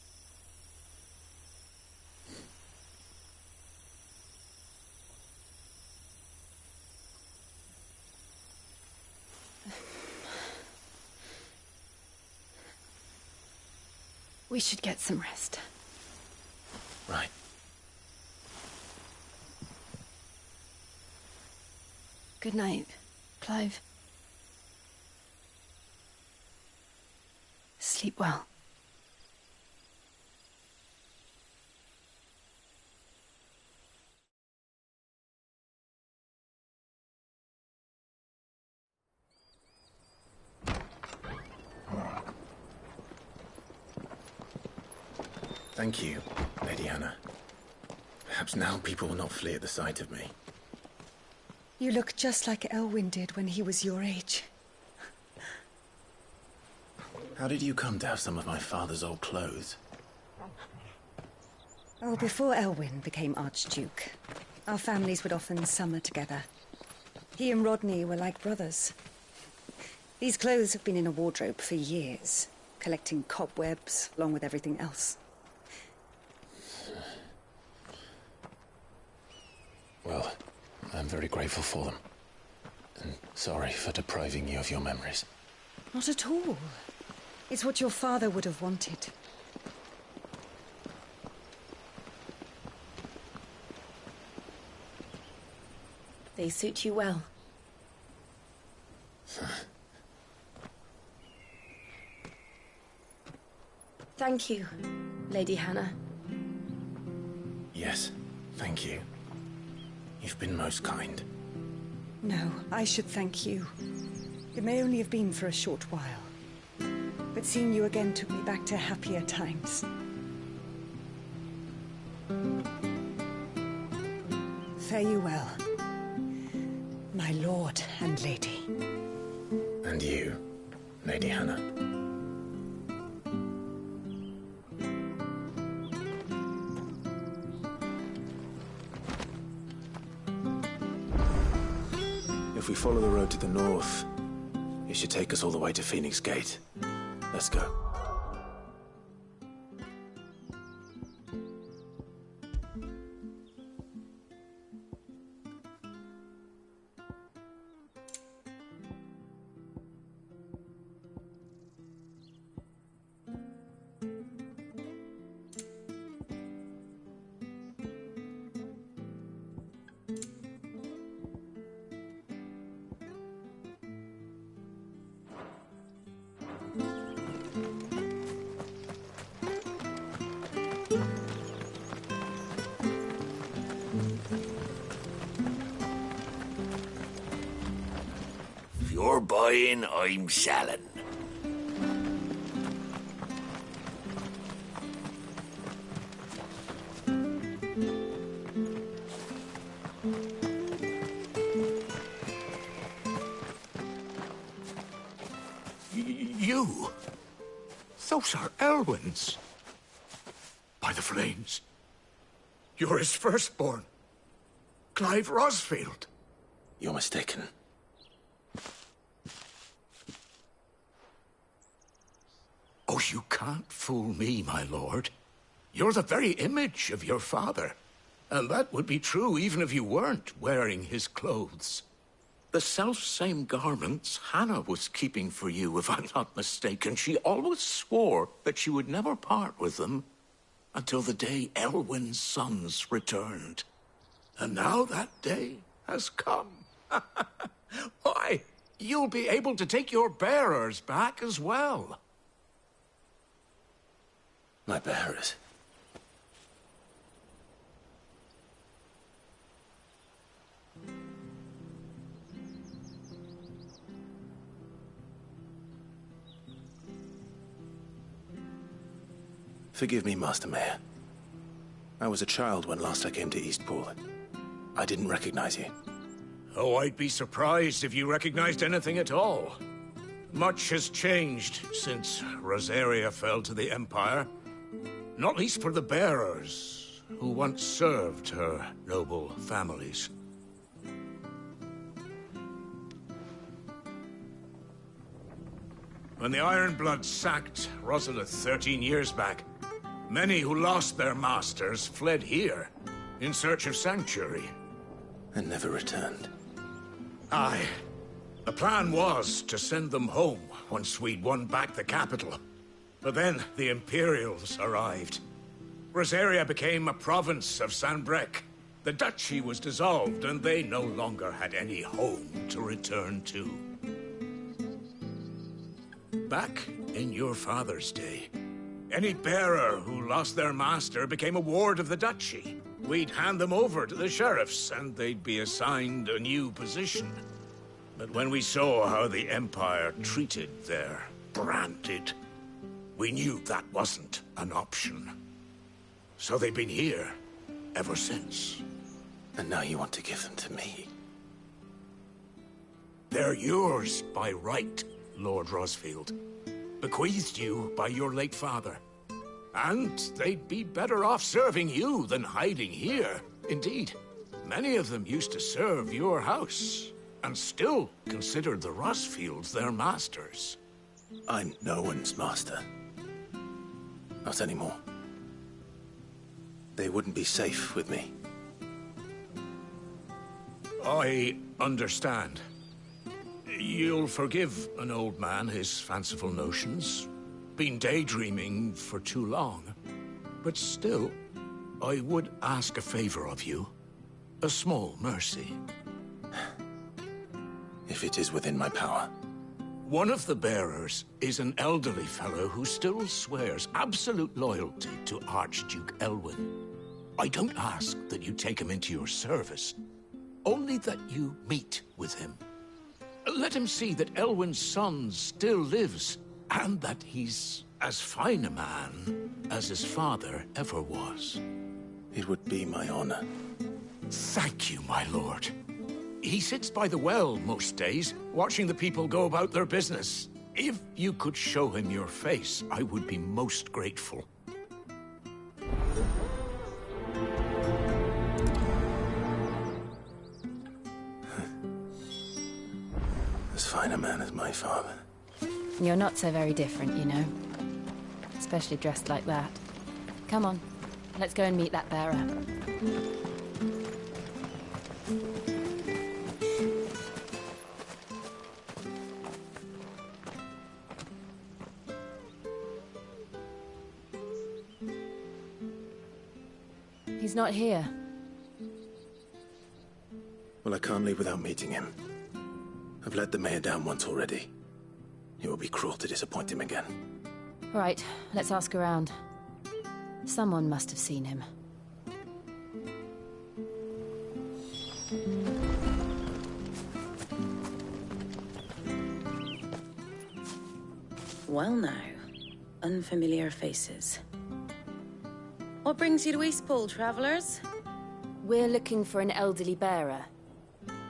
Speaker 2: We should get some rest.
Speaker 4: Right.
Speaker 2: Good night, Clive. Sleep well.
Speaker 4: Thank you, Lady Hannah. Perhaps now people will not flee at the sight of me.
Speaker 18: You look just like Elwyn did when he was your age.
Speaker 4: How did you come to have some of my father's old clothes?
Speaker 18: Oh, before Elwyn became Archduke, our families would often summer together. He and Rodney were like brothers. These clothes have been in a wardrobe for years, collecting cobwebs along with everything else.
Speaker 4: Well, I'm very grateful for them. And sorry for depriving you of your memories.
Speaker 18: Not at all. It's what your father would have wanted.
Speaker 12: They suit you well. Thank you, Lady Hannah.
Speaker 4: Yes, thank you. You've been most kind.
Speaker 18: No, I should thank you. It may only have been for a short while. But seeing you again took me back to happier times. Fare you well, my lord and lady.
Speaker 4: And you, Lady Hannah. If we follow the road to the north, it should take us all the way to Phoenix Gate. Let's go.
Speaker 3: You're buying, I'm selling. You? Those are Elwyn's. By the flames. You're his firstborn. Clive Rosfield.
Speaker 4: You're mistaken.
Speaker 3: Oh, you can't fool me, my lord. You're the very image of your father. And that would be true even if you weren't wearing his clothes. The self-same garments Hannah was keeping for you, if I'm not mistaken. She always swore that she would never part with them until the day Elwyn's sons returned. And now that day has come. Why, you'll be able to take your bearers back as well.
Speaker 4: My bearers? Forgive me, Master Mayor. I was a child when last I came to Eastpool. I didn't recognize you.
Speaker 3: Oh, I'd be surprised if you recognized anything at all. Much has changed since Rosaria fell to the Empire. Not least for the bearers, who once served her noble families. When the Ironbloods sacked Rosalith 13 years back, many who lost their masters fled here, in search of sanctuary.
Speaker 4: And never returned.
Speaker 3: Aye. The plan was to send them home once we'd won back the capital. But then the Imperials arrived. Rosaria became a province of Sanbreque. The duchy was dissolved, and they no longer had any home to return to. Back in your father's day, any bearer who lost their master became a ward of the duchy. We'd hand them over to the sheriffs, and they'd be assigned a new position. But when we saw how the Empire treated their branded, we knew that wasn't an option. So they've been here ever since.
Speaker 4: And now you want to give them to me?
Speaker 3: They're yours by right, Lord Rosfield. Bequeathed you by your late father. And they'd be better off serving you than hiding here. Indeed, many of them used to serve your house, and still considered the Rosfields their masters.
Speaker 4: I'm no one's master. Not anymore. They wouldn't be safe with me.
Speaker 3: I understand. You'll forgive an old man his fanciful notions. Been daydreaming for too long. But still, I would ask a favor of you. A small mercy.
Speaker 4: If it is within my power.
Speaker 3: One of the bearers is an elderly fellow who still swears absolute loyalty to Archduke Elwyn. I don't ask that you take him into your service, only that you meet with him. Let him see that Elwyn's son still lives, and that he's as fine a man as his father ever was.
Speaker 4: It would be my honor.
Speaker 3: Thank you, my lord. He sits by the well most days, watching the people go about their business. If you could show him your face, I would be most grateful.
Speaker 4: As fine a man as my father.
Speaker 2: You're not so very different, you know. Especially dressed like that. Come on, let's go and meet that bearer. He's not here.
Speaker 4: Well, I can't leave without meeting him. I've let the mayor down once already. It will be cruel to disappoint him again.
Speaker 2: Right, let's ask around. Someone must have seen him.
Speaker 19: Well now, unfamiliar faces. What brings you to Eastpool, travellers?
Speaker 2: We're looking for an elderly bearer.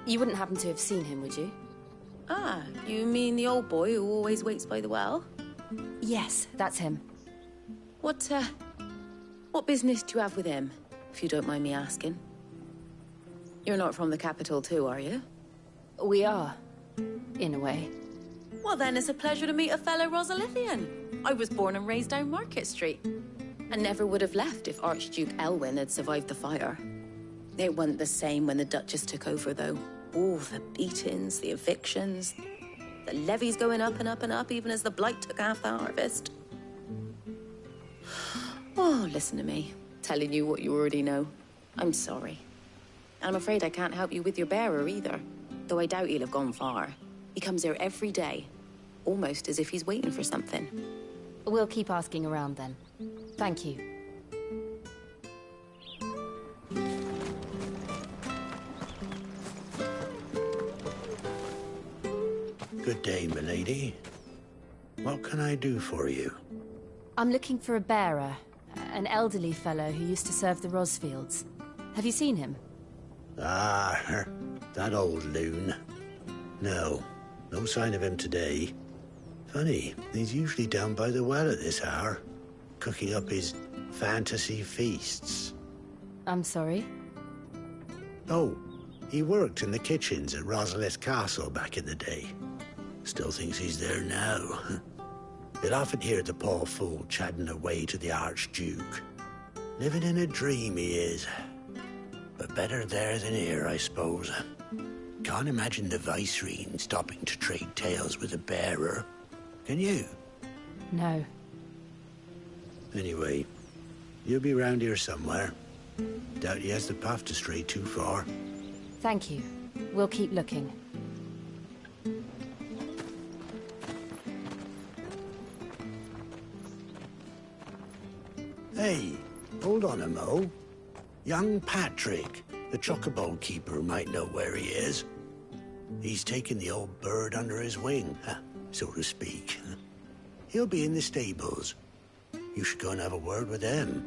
Speaker 2: You wouldn't happen to have seen him, would you?
Speaker 19: Ah, you mean the old boy who always waits by the well?
Speaker 2: Yes, that's him.
Speaker 19: What business do you have with him, if you don't mind me asking? You're not from the capital too, are you?
Speaker 2: We are, in a way.
Speaker 19: Well then, it's a pleasure to meet a fellow Rosalithian. I was born and raised down Market Street. And never would have left if Archduke Elwyn had survived the fire. It wasn't the same when the Duchess took over, though. All the beatings, the evictions, the levies going up and up and up, even as the Blight took half the harvest. Oh, listen to me, telling you what you already know. I'm sorry. And I'm afraid I can't help you with your bearer either, though I doubt he'll have gone far. He comes here every day, almost as if he's waiting for something.
Speaker 2: We'll keep asking around then. Thank you.
Speaker 3: Good day, milady. What can I do for you?
Speaker 2: I'm looking for a bearer, an elderly fellow who used to serve the Rosfields. Have you seen him?
Speaker 3: Ah, that old loon. No sign of him today. Funny, he's usually down by the well at this hour, cooking up his fantasy feasts.
Speaker 2: I'm sorry?
Speaker 3: Oh, he worked in the kitchens at Rosalith Castle back in the day. Still thinks he's there now. You'll often hear the poor fool chatting away to the Archduke. Living in a dream he is. But better there than here, I suppose. Can't imagine the Vicereine stopping to trade tales with a bearer. Can you?
Speaker 2: No.
Speaker 3: Anyway, you'll be round here somewhere. Doubt he has the path to stray too far.
Speaker 2: Thank you. We'll keep looking.
Speaker 3: Hey, hold on a mo. Young Patrick, the chocobo keeper, might know where he is. He's taken the old bird under his wing, so to speak. He'll be in the stables. You should go and have a word with him.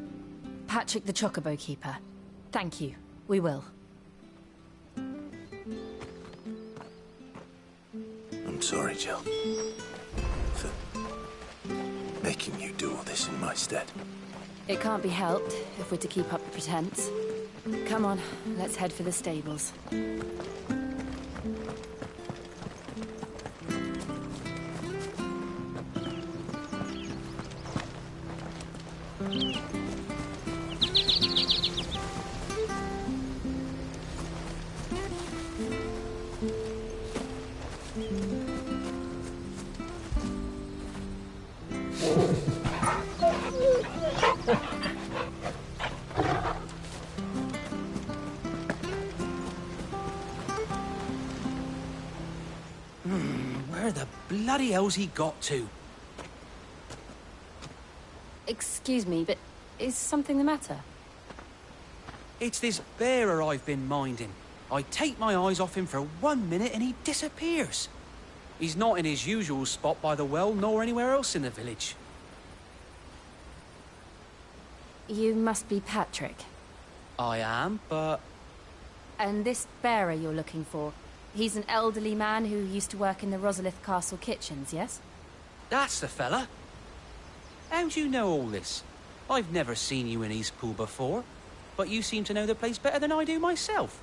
Speaker 2: Patrick the chocobo keeper. Thank you. We will.
Speaker 4: I'm sorry, Jill. For making you do all this in my stead.
Speaker 2: It can't be helped if we're to keep up the pretense. Come on, let's head for the stables.
Speaker 20: Where the bloody hell's he got to?
Speaker 2: Excuse me, but is something the matter?
Speaker 20: It's this bearer I've been minding. I take my eyes off him for 1 minute and he disappears. He's not in his usual spot by the well, nor anywhere else in the village.
Speaker 2: You must be Patrick.
Speaker 20: I am, but...
Speaker 2: And this bearer you're looking for, he's an elderly man who used to work in the Rosalith Castle kitchens, yes?
Speaker 20: That's the fella. How'd you know all this? I've never seen you in Eastpool before, but you seem to know the place better than I do myself.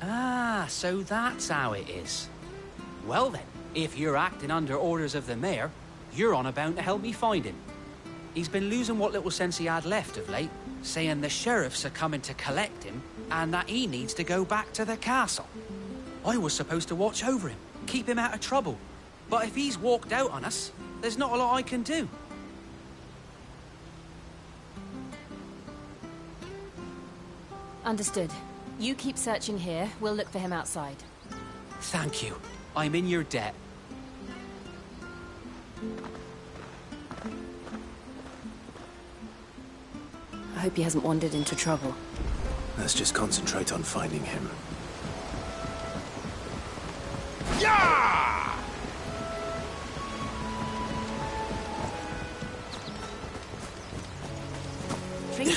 Speaker 20: Ah, so that's how it is. Well then, if you're acting under orders of the mayor, you're on about to help me find him. He's been losing what little sense he had left of late, saying the sheriffs are coming to collect him and that he needs to go back to the castle. I was supposed to watch over him, keep him out of trouble. But if he's walked out on us, there's not a lot I can do.
Speaker 2: Understood. You keep searching here, we'll look for him outside.
Speaker 20: Thank you. I'm in your debt.
Speaker 2: I hope he hasn't wandered into trouble.
Speaker 4: Let's just concentrate on finding him.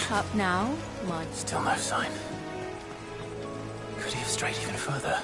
Speaker 2: wake up now, my...
Speaker 4: Still no sign. Could he have strayed even further?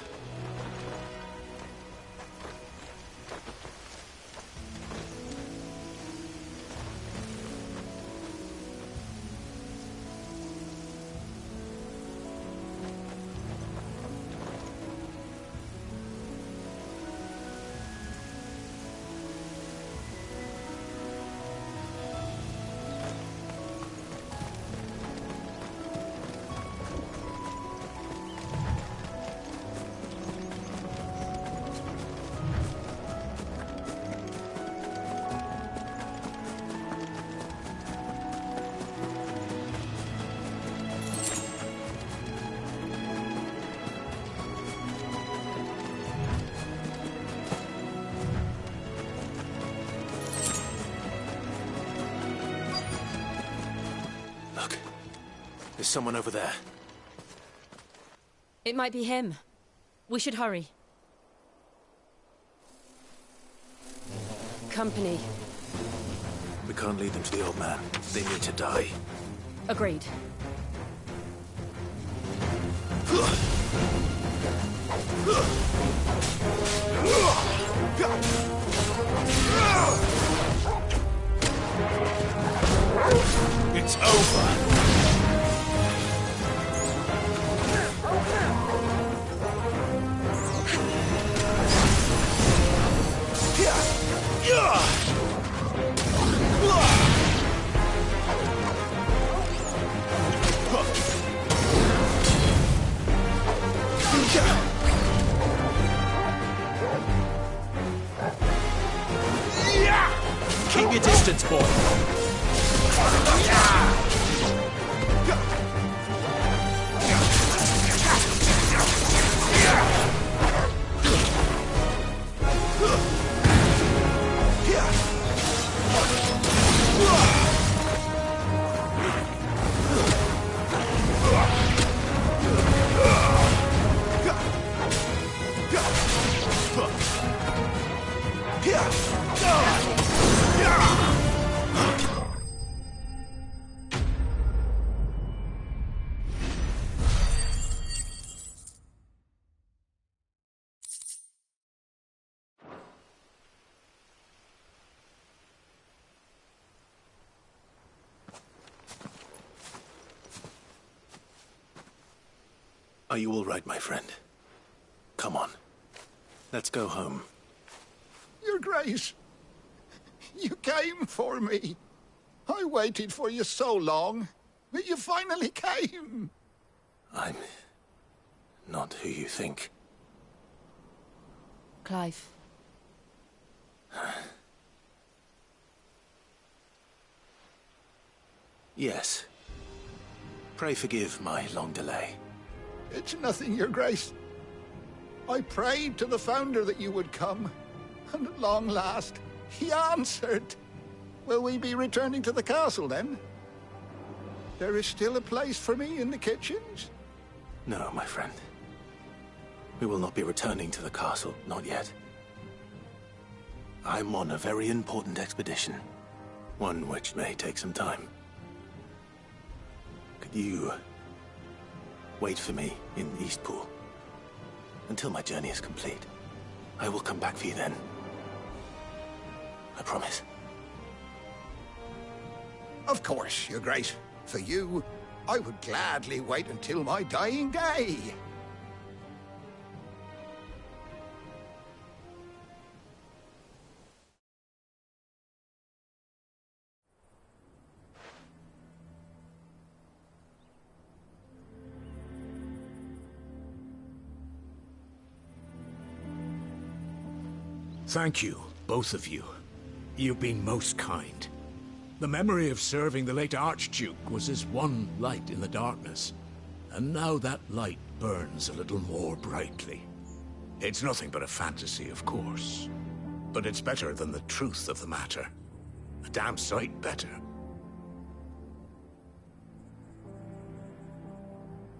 Speaker 4: There's someone over there.
Speaker 2: It might be him. We should hurry. Company.
Speaker 4: We can't lead them to the old man. They need to die.
Speaker 2: Agreed.
Speaker 8: It's over.
Speaker 4: Keep your distance, boy. Are you all right, my friend? Come on. Let's go home.
Speaker 21: Your Grace, you came for me. I waited for you so long, but you finally came.
Speaker 4: I'm not who you think.
Speaker 2: Clive.
Speaker 4: Yes. Pray forgive my long delay.
Speaker 21: It's nothing, Your Grace. I prayed to the Founder that you would come, and at long last, he answered. Will we be returning to the castle, then? There is still a place for me in the kitchens?
Speaker 4: No, my friend. We will not be returning to the castle, not yet. I'm on a very important expedition, one which may take some time. Could you wait for me in Eastpool until my journey is complete? I will come back for you then. I promise.
Speaker 21: Of course, Your Grace. For you, I would gladly wait until my dying day.
Speaker 3: Thank you, both of you. You've been most kind. The memory of serving the late Archduke was as one light in the darkness, and now that light burns a little more brightly. It's nothing but a fantasy, of course, but it's better than the truth of the matter. A damn sight better.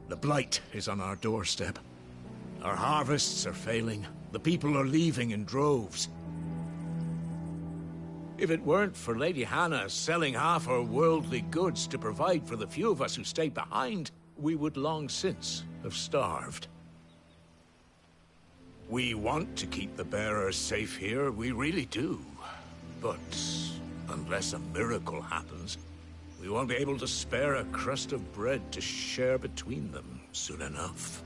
Speaker 3: The Blight is on our doorstep. Our harvests are failing. The people are leaving in droves.
Speaker 8: If it weren't for Lady Hannah selling half her worldly goods to provide for the few of us who stayed behind, we would long since have starved. We want to keep the bearers safe here, we really do. But unless a miracle happens, we won't be able to spare a crust of bread to share between them soon enough.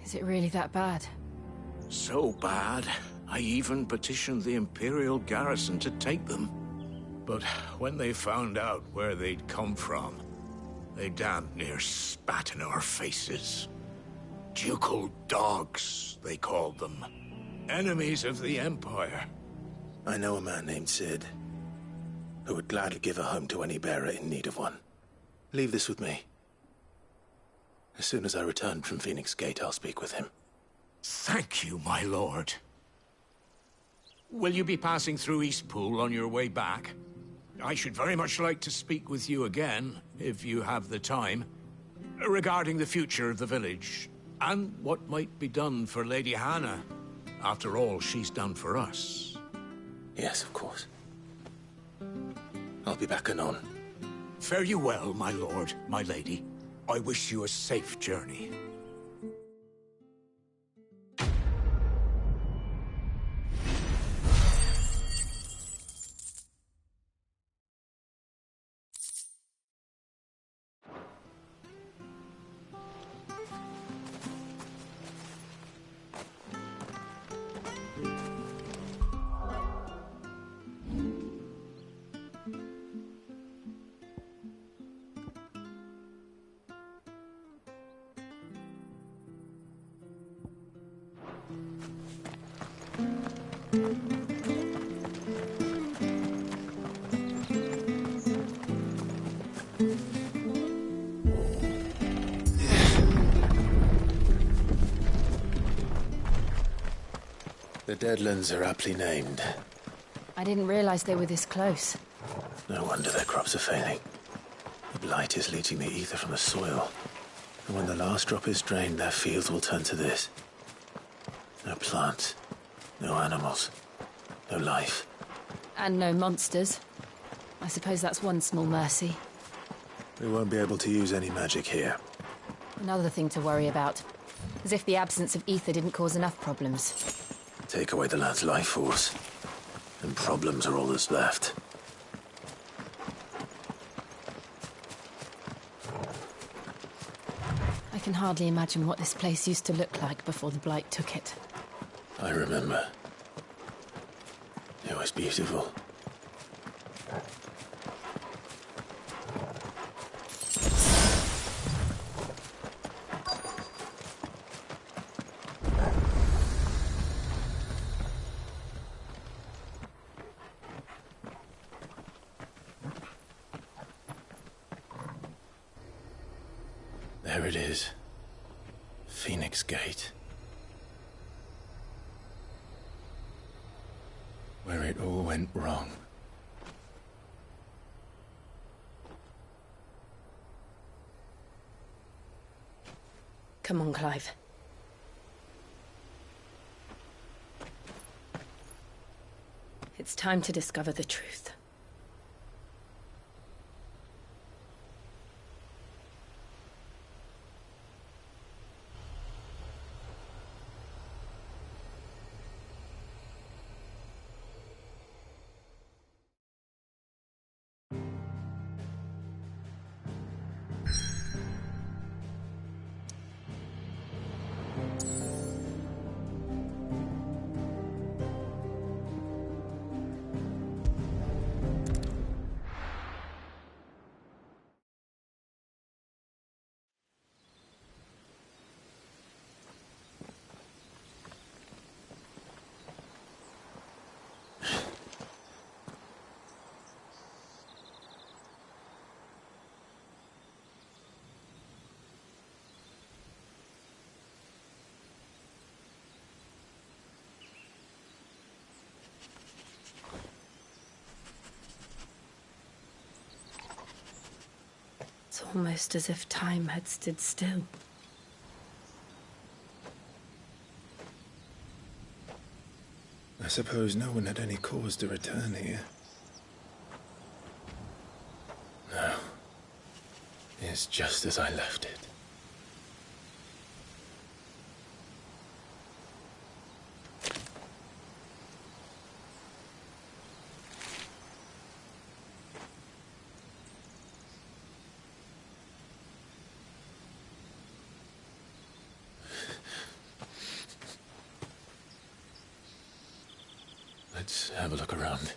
Speaker 2: Is it really that bad?
Speaker 8: So bad, I even petitioned the Imperial garrison to take them. But when they found out where they'd come from, they damn near spat in our faces. Ducal dogs, they called them. Enemies of the Empire.
Speaker 4: I know a man named Sid, who would gladly give a home to any bearer in need of one. Leave this with me. As soon as I return from Phoenix Gate, I'll speak with him.
Speaker 8: Thank you, my lord. Will you be passing through Eastpool on your way back? I should very much like to speak with you again, if you have the time, regarding the future of the village, and what might be done for Lady Hannah, after all she's done for us.
Speaker 4: Yes, of course. I'll be back anon.
Speaker 8: Fare you well, my lord, my lady. I wish you a safe journey.
Speaker 4: The Deadlands are aptly named.
Speaker 2: I didn't realize they were this close.
Speaker 4: No wonder their crops are failing. The Blight is leaching the ether from the soil. And when the last drop is drained, their fields will turn to this. No plants, no animals, no life.
Speaker 2: And no monsters. I suppose that's one small mercy.
Speaker 4: We won't be able to use any magic here.
Speaker 2: Another thing to worry about. As if the absence of ether didn't cause enough problems.
Speaker 4: Take away the lad's life force, and problems are all that's left.
Speaker 2: I can hardly imagine what this place used to look like before the Blight took it.
Speaker 4: I remember. It was beautiful. There it is. Phoenix Gate. Where it all went wrong.
Speaker 12: Come on, Clive. It's time to discover the truth. It's almost as if time had stood still.
Speaker 4: The I suppose no one had any cause to return here. No. It's just as I left it. Let's have a look around.